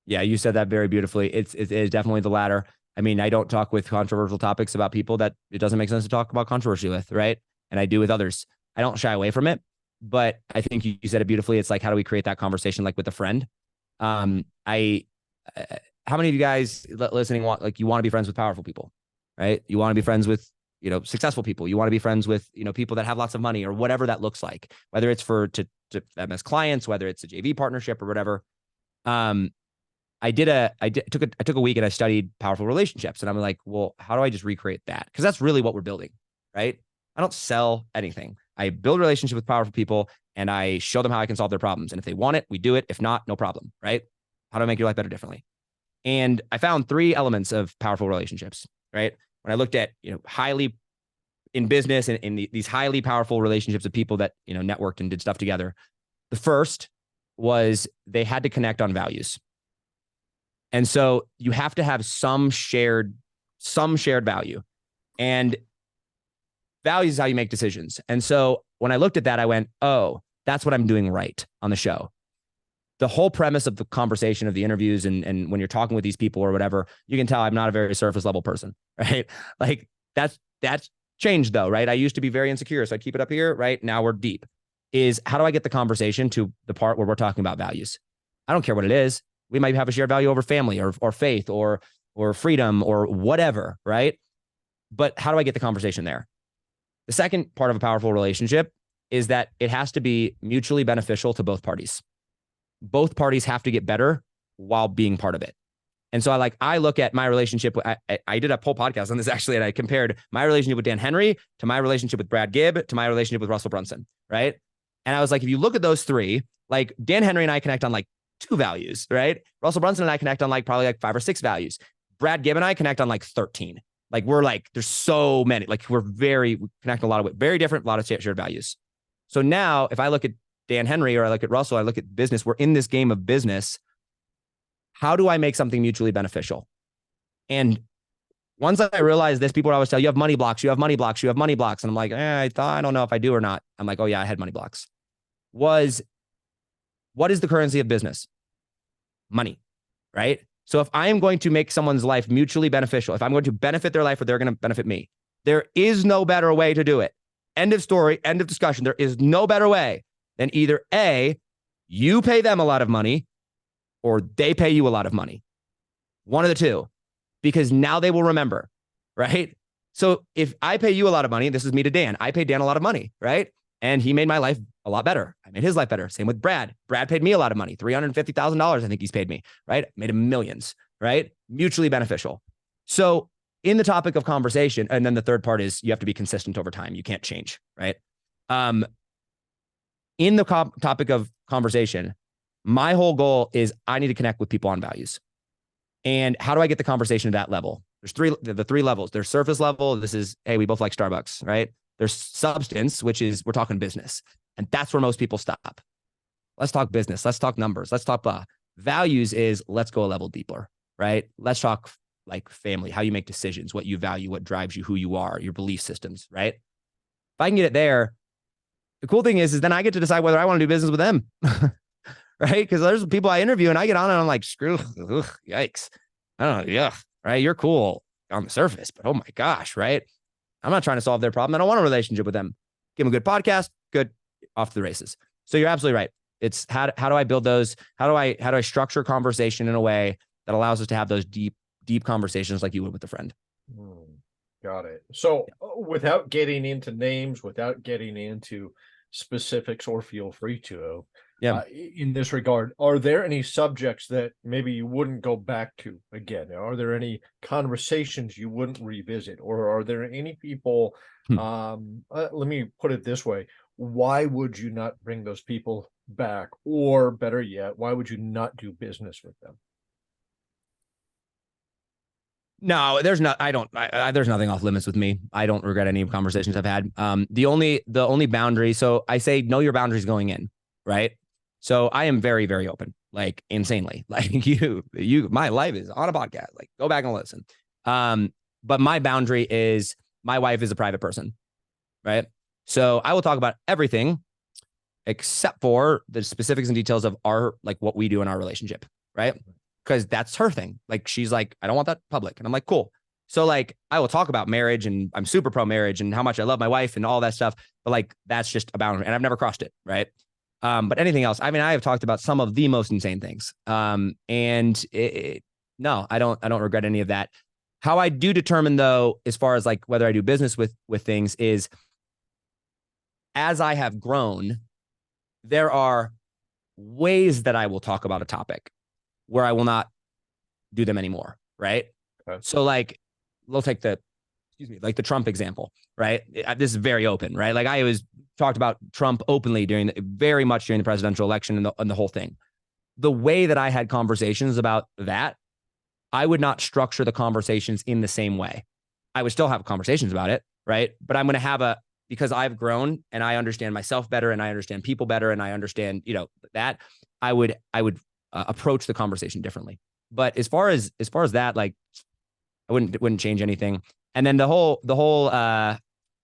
B: Yeah, you said that very beautifully. It is definitely the latter. I mean, I don't talk with controversial topics about people that it doesn't make sense to talk about controversy with, right? And I do with others. I don't shy away from it, but I think you said it beautifully. It's like, how do we create that conversation like with a friend? I how many of you guys listening want, like, you want to be friends with powerful people, right? You want to be friends with, successful people. You want to be friends with, people that have lots of money or whatever that looks like, whether it's to them as clients, whether it's a JV partnership or whatever. I took a week and I studied powerful relationships, and I'm like, well, how do I just recreate that? Because that's really what we're building, right? I don't sell anything. I build relationships with powerful people and I show them how I can solve their problems. And if they want it, we do it. If not, no problem, right? How do I make your life better differently? And I found 3 elements of powerful relationships, right? When I looked at, highly in business and in these highly powerful relationships of people that, networked and did stuff together. The first was they had to connect on values. And so you have to have some shared value, and values is how you make decisions. And so when I looked at that, I went, oh, that's what I'm doing right on the show. The whole premise of the conversation, of the interviews, and when you're talking with these people or whatever, you can tell I'm not a very surface level person, right? Like that's changed though, right? I used to be very insecure, so I keep it up here, right? Now we're deep. Is how do I get the conversation to the part where we're talking about values? I don't care what it is. We might have a shared value over family or faith or freedom or whatever, right? But how do I get the conversation there? The second part of a powerful relationship is that it has to be mutually beneficial to both parties. Both parties have to get better while being part of it. And so I look at my relationship. I did a whole podcast on this actually, and I compared my relationship with Dan Henry to my relationship with Brad Gibb to my relationship with Russell Brunson, right? And I was like, if you look at those 3, like Dan Henry and I connect on like 2 values, right? Russell Brunson and I connect on like probably like 5 or 6 values. Brad Gibb and I connect on like 13. Like we're like, there's so many, like we connect a lot of very different, a lot of shared values. So now if I look at Dan Henry or I look at Russell, I look at business, we're in this game of business. How do I make something mutually beneficial? And once I realized this, people would always tell you have money blocks, you have money blocks, you have money blocks. And I'm like, I don't know if I do or not. I'm like, oh yeah, I had money blocks. What is the currency of business? Money, right? So if I am going to make someone's life mutually beneficial, if I'm going to benefit their life or they're going to benefit me, there is no better way to do it. End of story, end of discussion. There is no better way than either A, you pay them a lot of money or they pay you a lot of money. One of the two, because now they will remember, right? So if I pay you a lot of money, this is me to Dan, I paid Dan a lot of money, right? And he made my life a lot better. I made his life better. Same with Brad. Brad paid me a lot of money, $350,000. I think he's paid me, right? Made him millions, right? Mutually beneficial. So in the topic of conversation, and then the third part is you have to be consistent over time. You can't change, right? In the topic of conversation, my whole goal is I need to connect with people on values. And how do I get the conversation to that level? There's the 3 levels. There's surface level. This is, hey, we both like Starbucks, right? There's substance, which is we're talking business. And that's where most people stop. Let's talk business. Let's talk numbers. Let's talk blah. Values is let's go a level deeper, right? Let's talk like family, how you make decisions, what you value, what drives you, who you are, your belief systems, right? If I can get it there, the cool thing is then I get to decide whether I want to do business with them, right? Because there's people I interview and I get on and I'm like, screw, yikes. I don't know, yeah, right? You're cool on the surface, but oh my gosh, right? I'm not trying to solve their problem. I don't want a relationship with them. Give them a good podcast, good, off to the races. So you're absolutely right. It's how do I build those? How do I structure conversation in a way that allows us to have those deep conversations like you would with a friend?
A: Got it. So without getting into names, without getting into specifics, or feel free to, in this regard, are there any subjects that maybe you wouldn't go back to again? Are there any conversations you wouldn't revisit? Or are there any people, let me put it this way, why would you not bring those people back? Or better yet, why would you not do business with them?
B: No, there's nothing off limits with me. I don't regret any conversations I've had. The only boundary, so I say know your boundaries going in, right? So I am very, very open, like insanely. Like my life is on a podcast. Like go back and listen. But my boundary is my wife is a private person, right? So I will talk about everything except for the specifics and details of our, like what we do in our relationship, right? Because that's her thing. Like she's like, I don't want that public. And I'm like, cool. So like I will talk about marriage and I'm super pro marriage and how much I love my wife and all that stuff. But like that's just a boundary and I've never crossed it, right? But anything else, I mean, I have talked about some of the most insane things. No, I don't regret any of that. How I do determine though, as far as like whether I do business with things is as I have grown, there are ways that I will talk about a topic where I will not do them anymore. Right.
A: Okay.
B: So like, we'll take like the Trump example, right? This is very open, right? Like I always talked about Trump openly very much during the presidential election and the whole thing. The way that I had conversations about that, I would not structure the conversations in the same way. I would still have conversations about it, right? But I'm going to have because I've grown and I understand myself better and I understand people better and I understand, that I would approach the conversation differently. But as far as that, like I wouldn't change anything. And then the whole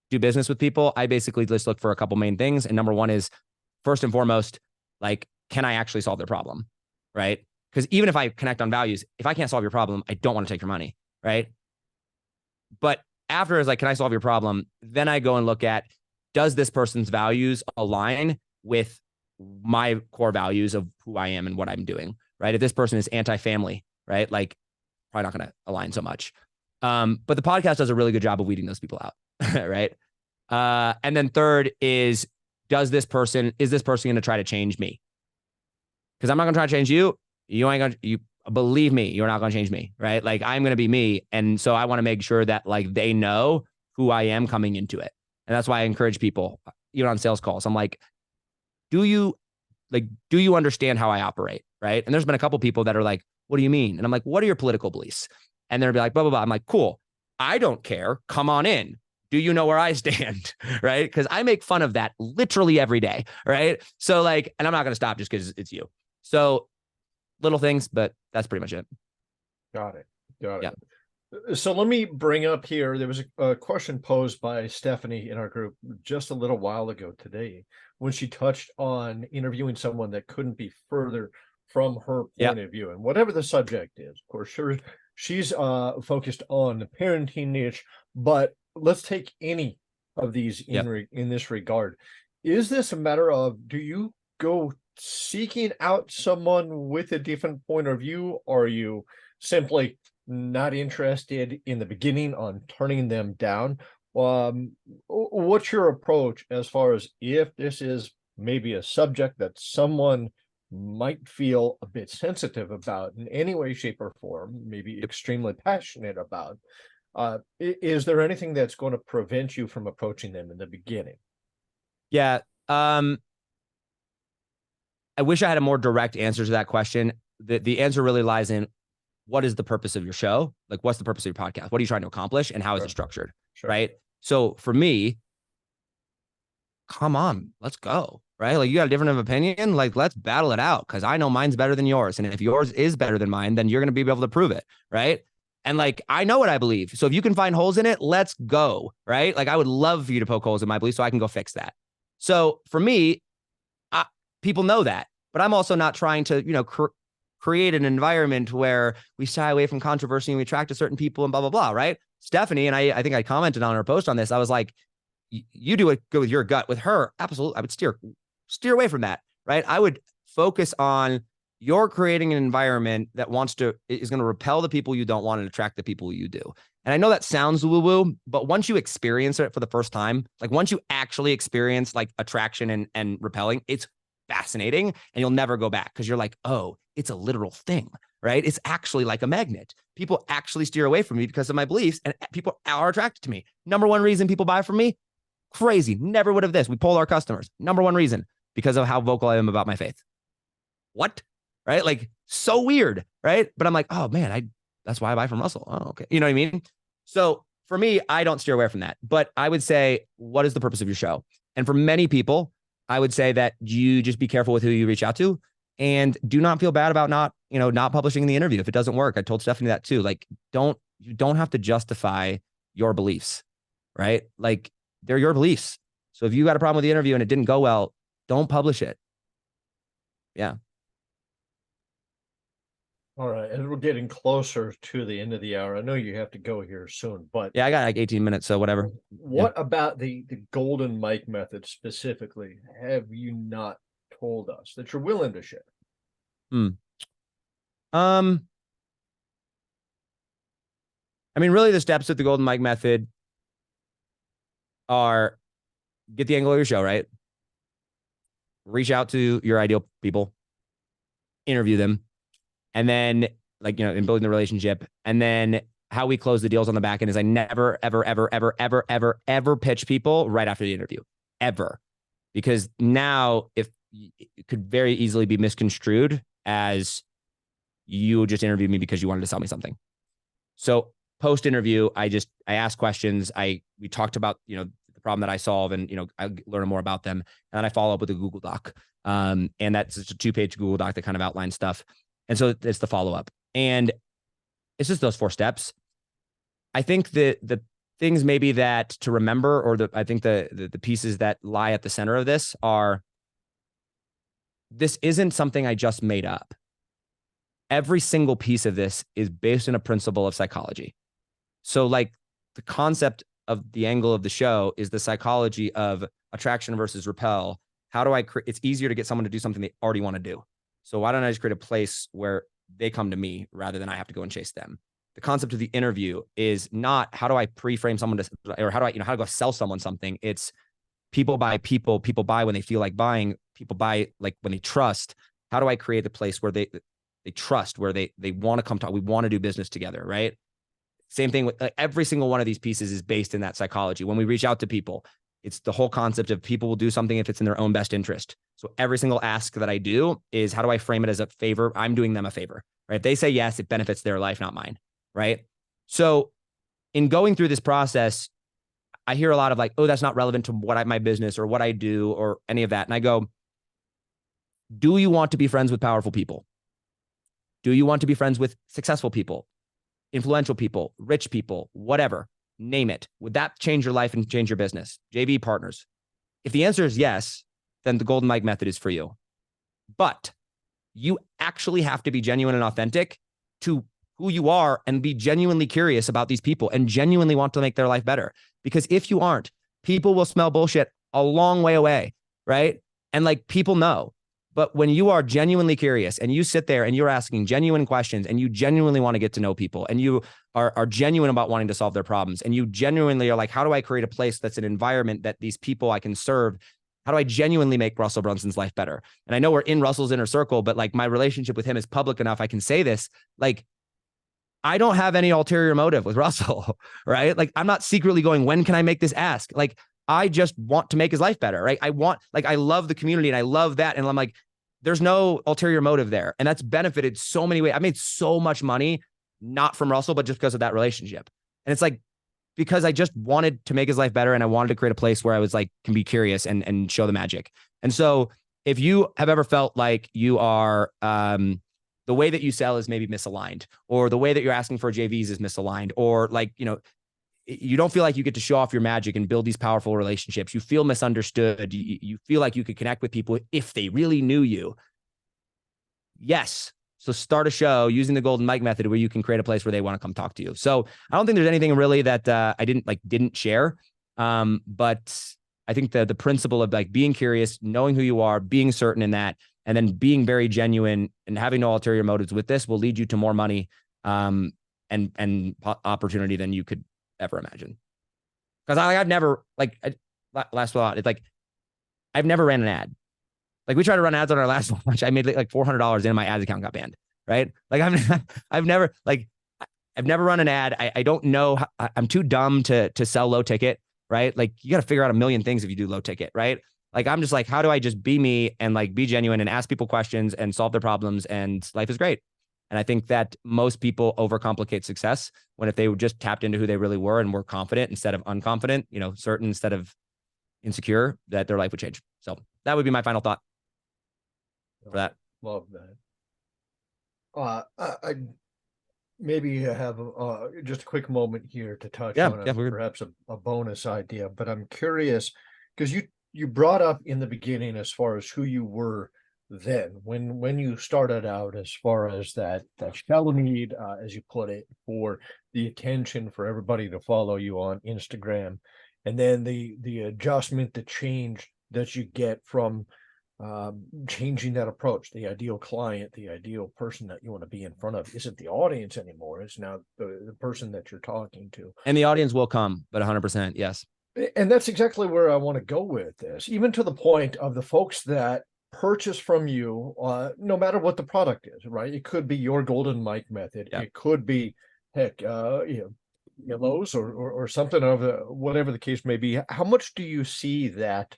B: do business with people, I basically just look for a couple main things. And number one is first and foremost, like, can I actually solve their problem? Right. Because even if I connect on values, if I can't solve your problem, I don't want to take your money. Right. But after is like, can I solve your problem? Then I go and look at, does this person's values align with my core values of who I am and what I'm doing? Right. If this person is anti-family, right, like probably not going to align so much. But the podcast does a really good job of weeding those people out. Right. And then third is this person going to try to change me? Because I'm not going to try to change you. You believe me, you're not going to change me. Right. Like I'm going to be me. And so I want to make sure that like they know who I am coming into it. And that's why I encourage people, even on sales calls. I'm like, do you understand how I operate? Right. And there's been a couple people that are like, what do you mean? And I'm like, what are your political beliefs? And they'll be like, blah, blah, blah. I'm like, cool. I don't care. Come on in. Do you know where I stand? Right. Because I make fun of that literally every day. Right. So like, and I'm not going to stop just because it's you. So little things, but that's pretty much it.
A: Got it. Got it.
B: Yeah.
A: So let me bring up here, there was a question posed by Stephanie in our group just a little while ago today when she touched on interviewing someone that couldn't be further from her point of view. And whatever the subject is, of course, sure, she's focused on the parenting niche, but let's take any of these in this regard. Is this a matter of, do you go seeking out someone with a different point of view? Or are you simply not interested in the beginning on turning them down? What's your approach as far as if this is maybe a subject that someone might feel a bit sensitive about in any way, shape, or form, maybe extremely passionate about? Is there anything that's going to prevent you from approaching them in the beginning?
B: Yeah. I wish I had a more direct answer to that question. The answer really lies in, what is the purpose of your show? Like, what's the purpose of your podcast? What are you trying to accomplish? And how is it structured? Sure. Right. So for me, come on, let's go. Right. Like you got a different opinion. Like, let's battle it out. Cause I know mine's better than yours. And if yours is better than mine, then you're going to be able to prove it. Right. And like, I know what I believe. So if you can find holes in it, let's go. Right. Like I would love for you to poke holes in my belief so I can go fix that. So for me, people know that, but I'm also not trying to, create an environment where we shy away from controversy and we attract to certain people and blah, blah, blah. Right. Stephanie, and I think I commented on her post on this. I was like, you do it good with your gut. With her, absolutely. I would steer away from that. Right. I would focus on you're creating an environment that is going to repel the people you don't want and attract the people you do. And I know that sounds woo-woo, but once you experience it for the first time, like once you actually experience like attraction and repelling, it's fascinating and you'll never go back because you're like, oh, it's a literal thing, right? It's actually like a magnet. People actually steer away from me because of my beliefs and people are attracted to me. Number one reason people buy from me, crazy. Never would have this. We poll our customers. Number one reason, because of how vocal I am about my faith. What? Right? Like so weird, right? But I'm like, oh man, that's why I buy from Russell. Oh, okay. You know what I mean? So for me, I don't steer away from that. But I would say, what is the purpose of your show? And for many people, I would say that you just be careful with who you reach out to and do not feel bad about not publishing the interview if it doesn't work. I told Stephanie that too. Like, don't you don't have to justify your beliefs, right? Like they're your beliefs. So if you got a problem with the interview and it didn't go well, don't publish it. Yeah.
A: All right. As we're getting closer to the end of the hour, I know you have to go here soon, but
B: Yeah, I got like 18 minutes, so whatever.
A: what about the golden mic method specifically have you not told us that you're willing to share?
B: I mean, really the steps of the golden mic method are get the angle of your show, right? Reach out to your ideal people, interview them, and then like, in building the relationship. And then how we close the deals on the back end is I never, ever, ever, ever, ever, ever, ever pitch people right after the interview, ever. Because now if it could very easily be misconstrued as you just interviewed me because you wanted to sell me something. So post interview, I ask questions. We talked about, the problem that I solve, and, I learn more about them. And then I follow up with a Google Doc. And that's just a 2-page Google Doc that kind of outlines stuff. And so it's the follow-up. And it's just those 4 steps. I think the things maybe that to remember, or I think the pieces that lie at the center of this are, this isn't something I just made up. Every single piece of this is based on a principle of psychology. So like the concept of the angle of the show is the psychology of attraction versus repel. How do I it's easier to get someone to do something they already want to do. So why don't I just create a place where they come to me rather than I have to go and chase them? The concept of the interview is not how do I pre-frame someone to, or how do I, how to go sell someone something. It's people buy people. People buy when they feel like buying. People buy like when they trust. How do I create a place where they trust, where they want to come talk? We want to do business together, right? Same thing with every single one of these pieces is based in that psychology. When we reach out to people, it's the whole concept of people will do something if it's in their own best interest. So every single ask that I do is how do I frame it as a favor? I'm doing them a favor, right? If they say yes, it benefits their life, not mine, right? So in going through this process, I hear a lot of like, oh, that's not relevant to my business or what I do or any of that. And I go, do you want to be friends with powerful people? Do you want to be friends with successful people, influential people, rich people, whatever, name it? Would that change your life and change your business? JV partners. If the answer is yes, then the golden mic method is for you. But you actually have to be genuine and authentic to who you are and be genuinely curious about these people and genuinely want to make their life better. Because if you aren't, people will smell bullshit a long way away, right? And like people know. But when you are genuinely curious and you sit there and you're asking genuine questions and you genuinely want to get to know people and you are genuine about wanting to solve their problems and you genuinely are like, how do I create a place that's an environment that these people I can serve? How do I genuinely make Russell Brunson's life better? And I know we're in Russell's inner circle, but like my relationship with him is public enough. I can say this, like, I don't have any ulterior motive with Russell, right? Like I'm not secretly going, when can I make this ask? Like I just want to make his life better, right? I love the community and I love that. And I'm like, there's no ulterior motive there. And that's benefited so many ways. I made so much money, not from Russell, but just because of that relationship. And it's like, because I just wanted to make his life better and I wanted to create a place where I was like, can be curious and show the magic. And so if you have ever felt like you are, the way that you sell is maybe misaligned, or the way that you're asking for JVs is misaligned, or like, you don't feel like you get to show off your magic and build these powerful relationships. You feel misunderstood. You feel like you could connect with people if they really knew you. Yes. So start a show using the golden mic method where you can create a place where they want to come talk to you. So I don't think there's anything really that I didn't share. But I think the principle of like being curious, knowing who you are, being certain in that, and then being very genuine and having no ulterior motives with this will lead you to more money and opportunity than you could ever imagine. Because I've never last thought, it's like I've never ran an ad. Like we tried to run ads on our last launch. I made like $400 and my ads account got banned. Right? Like I've never run an ad. I don't know. I'm too dumb to sell low ticket. Right? Like you got to figure out a million things if you do low ticket. Right? Like I'm just like, how do I just be me and like be genuine and ask people questions and solve their problems, and life is great. And I think that most people overcomplicate success when if they just tapped into who they really were and were confident instead of unconfident, certain instead of insecure, that their life would change. So that would be my final thought for that.
A: Love that. maybe you have just a quick moment here to touch
B: Yeah,
A: on
B: yeah, we're good.
A: perhaps a bonus idea, but I'm curious because you brought up in the beginning as far as who you were then when you started out, as far as that shallow need, as you put it, for the attention, for everybody to follow you on Instagram, and then the adjustment, the change that you get from changing that approach. The ideal client, the ideal person that you want to be in front of isn't the audience anymore. It's now the person that you're talking to.
B: And the audience will come, but 100%, yes.
A: And that's exactly where I want to go with this, even to the point of the folks that purchase from you, no matter what the product is, right? It could be your golden mic method.
B: Yeah.
A: It could be, heck, yellows or something of whatever the case may be. How much do you see that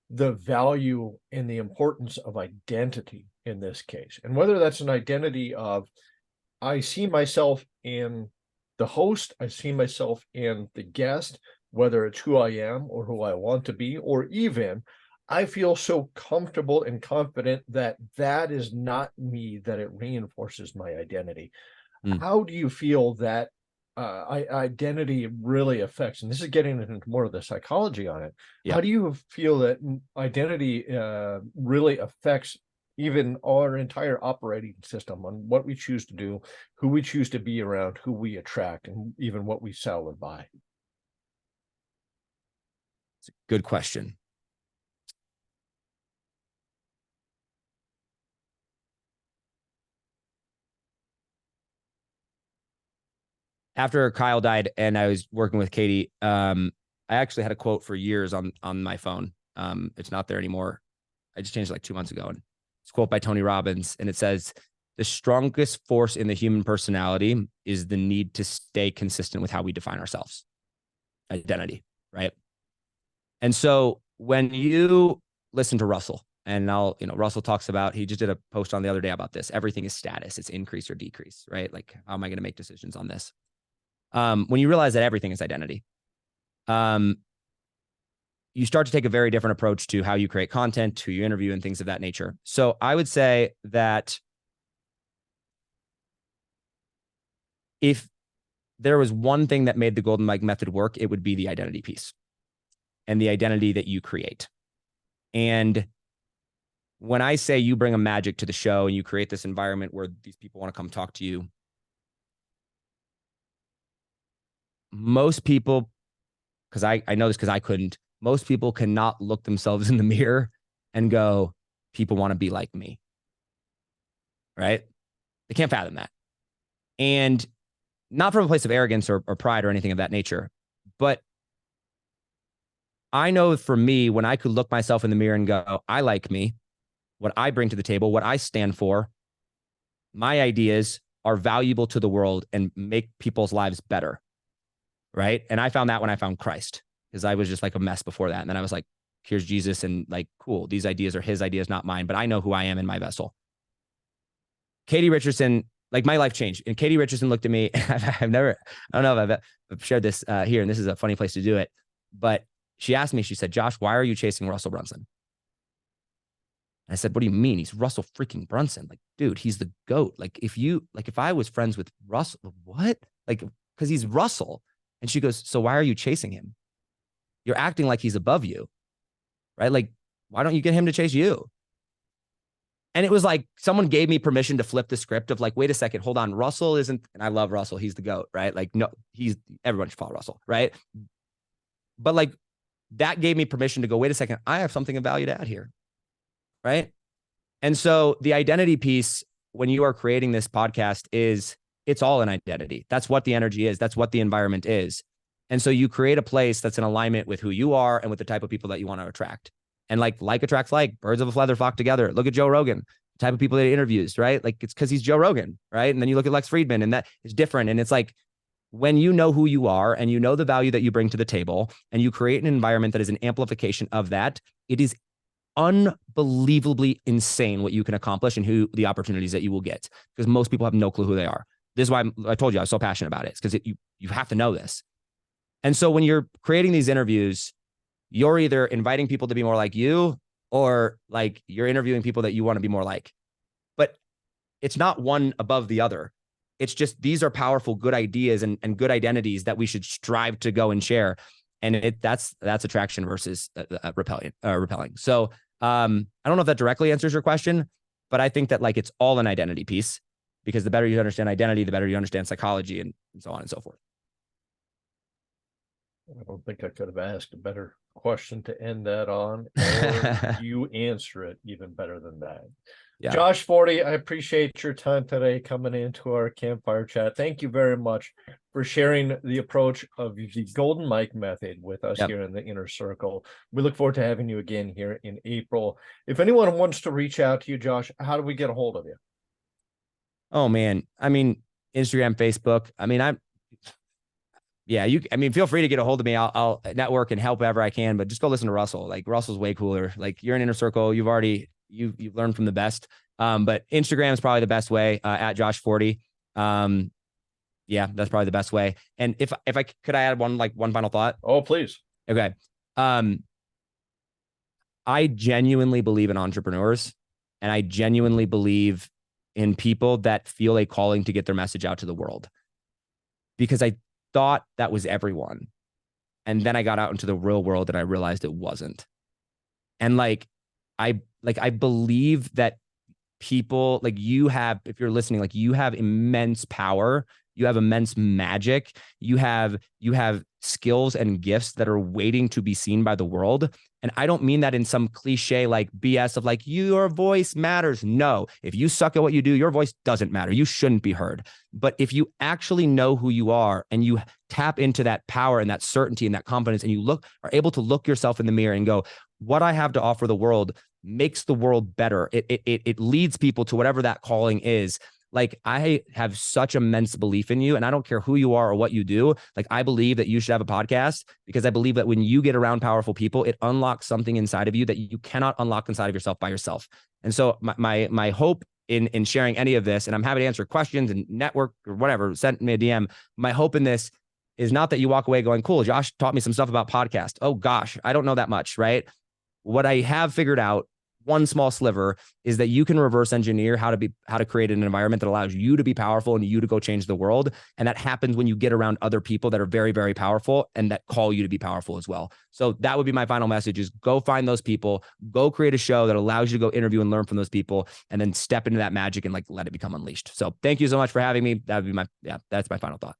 A: the value and the importance of identity in this case, and whether that's an identity of, I see myself in the host, I see myself in the guest, whether it's who I am or who I want to be, or even I feel so comfortable and confident that that is not me, that it reinforces my identity.
B: Mm,
A: How do you feel that identity really affects, and this is getting into more of the psychology on it,
B: yeah.
A: how do you feel that identity really affects even our entire operating system on what we choose to do, who we choose to be around, who we attract, and even what we sell and buy?
B: It's a good question. After Kyle died and I was working with Katie, I actually had a quote for years on my phone. It's not there anymore. I just changed it like 2 months ago. And it's a quote by Tony Robbins. And it says, the strongest force in the human personality is the need to stay consistent with how we define ourselves. Identity, right? And so when you listen to Russell, and Russell talks about, he just did a post on the other day about this. Everything is status. It's increase or decrease, right? Like, how am I going to make decisions on this? When you realize that everything is identity, you start to take a very different approach to how you create content, who you interview, and things of that nature. So I would say that if there was one thing that made the Golden Mike method work, it would be the identity piece and the identity that you create. And when I say you bring a magic to the show and you create this environment where these people want to come talk to you, most people, because I know this because I couldn't, most people cannot look themselves in the mirror and go, people want to be like me. Right? They can't fathom that. And not from a place of arrogance or pride or anything of that nature, but I know for me, when I could look myself in the mirror and go, I like me, what I bring to the table, what I stand for, my ideas are valuable to the world and make people's lives better. Right? And I found that when I found Christ, because I was just like a mess before that. And then I was like, here's Jesus, and like, cool, these ideas are his ideas, not mine, but I know who I am in my vessel. Katie Richardson, like, my life changed. And Katie Richardson looked at me. I don't know if I've shared this here, and this is a funny place to do it. But she asked me, she said, Josh, why are you chasing Russell Brunson? And I said, what do you mean? He's Russell freaking Brunson. Like, dude, he's the GOAT. Like, if I was friends with Russell, what? Like, because he's Russell. And she goes, so why are you chasing him? You're acting like he's above you, right? Like, why don't you get him to chase you? And it was like someone gave me permission to flip the script of like, wait a second, hold on. Russell isn't, and I love Russell. He's the GOAT, right? Like, no, everyone should follow Russell, right? But like, that gave me permission to go, wait a second, I have something of value to add here, right? And so the identity piece, when you are creating this podcast, it's all an identity. That's what the energy is. That's what the environment is. And so you create a place that's in alignment with who you are and with the type of people that you want to attract. And like attracts like, birds of a feather flock together. Look at Joe Rogan, the type of people that he interviews, right? Like, it's because he's Joe Rogan, right? And then you look at Lex Friedman, and that is different. And it's like, when you know who you are and you know the value that you bring to the table and you create an environment that is an amplification of that, it is unbelievably insane what you can accomplish and who the opportunities that you will get, because most people have no clue who they are. This is why I told you I was so passionate about it. It's because you have to know this. And so when you're creating these interviews, you're either inviting people to be more like you, or like you're interviewing people that you want to be more like. But it's not one above the other. It's just, these are powerful, good ideas and good identities that we should strive to go and share. And that's attraction versus repelling. So I don't know if that directly answers your question, but I think that like it's all an identity piece, because the better you understand identity, the better you understand psychology and so on and so forth.
A: I don't think I could have asked a better question to end that on, or you answer it even better than that. Yeah. Josh Forti, I appreciate your time today coming into our campfire chat. Thank you very much for sharing the approach of the golden mic method with us here in the inner circle. We look forward to having you again here in April. If anyone wants to reach out to you, Josh, how do we get a hold of you?
B: Oh man, I mean, Instagram, Facebook. I mean, feel free to get a hold of me. I'll network and help wherever I can, but just go listen to Russell. Like, Russell's way cooler. Like, you're in inner circle. You've learned from the best. But Instagram is probably the best way, at Josh Forti. Yeah, that's probably the best way. And if I could, I add one final thought.
A: Oh, please.
B: Okay. I genuinely believe in entrepreneurs, and I genuinely believe in people that feel a calling to get their message out to the world, because I thought that was everyone. And then I got out into the real world and I realized it wasn't. And I believe that people like you have, if you're listening, like, you have immense power, you have immense magic, you have skills and gifts that are waiting to be seen by the world. And I don't mean that in some cliche like BS of like, your voice matters. No, if you suck at what you do, your voice doesn't matter. You shouldn't be heard. But if you actually know who you are and you tap into that power and that certainty and that confidence, and you are able to look yourself in the mirror and go, what I have to offer the world makes the world better. It leads people to whatever that calling is. Like, I have such immense belief in you, and I don't care who you are or what you do. Like, I believe that you should have a podcast, because I believe that when you get around powerful people, it unlocks something inside of you that you cannot unlock inside of yourself by yourself. And so my hope in sharing any of this, and I'm happy to answer questions and network or whatever, send me a DM. My hope in this is not that you walk away going, cool, Josh taught me some stuff about podcast. Oh gosh, I don't know that much, right? What I have figured out, one small sliver, is that you can reverse engineer how to create an environment that allows you to be powerful and you to go change the world. And that happens when you get around other people that are very, very powerful and that call you to be powerful as well. So that would be my final message: is go find those people, go create a show that allows you to go interview and learn from those people, and then step into that magic and like let it become unleashed. So thank you so much for having me. That would be that's my final thought.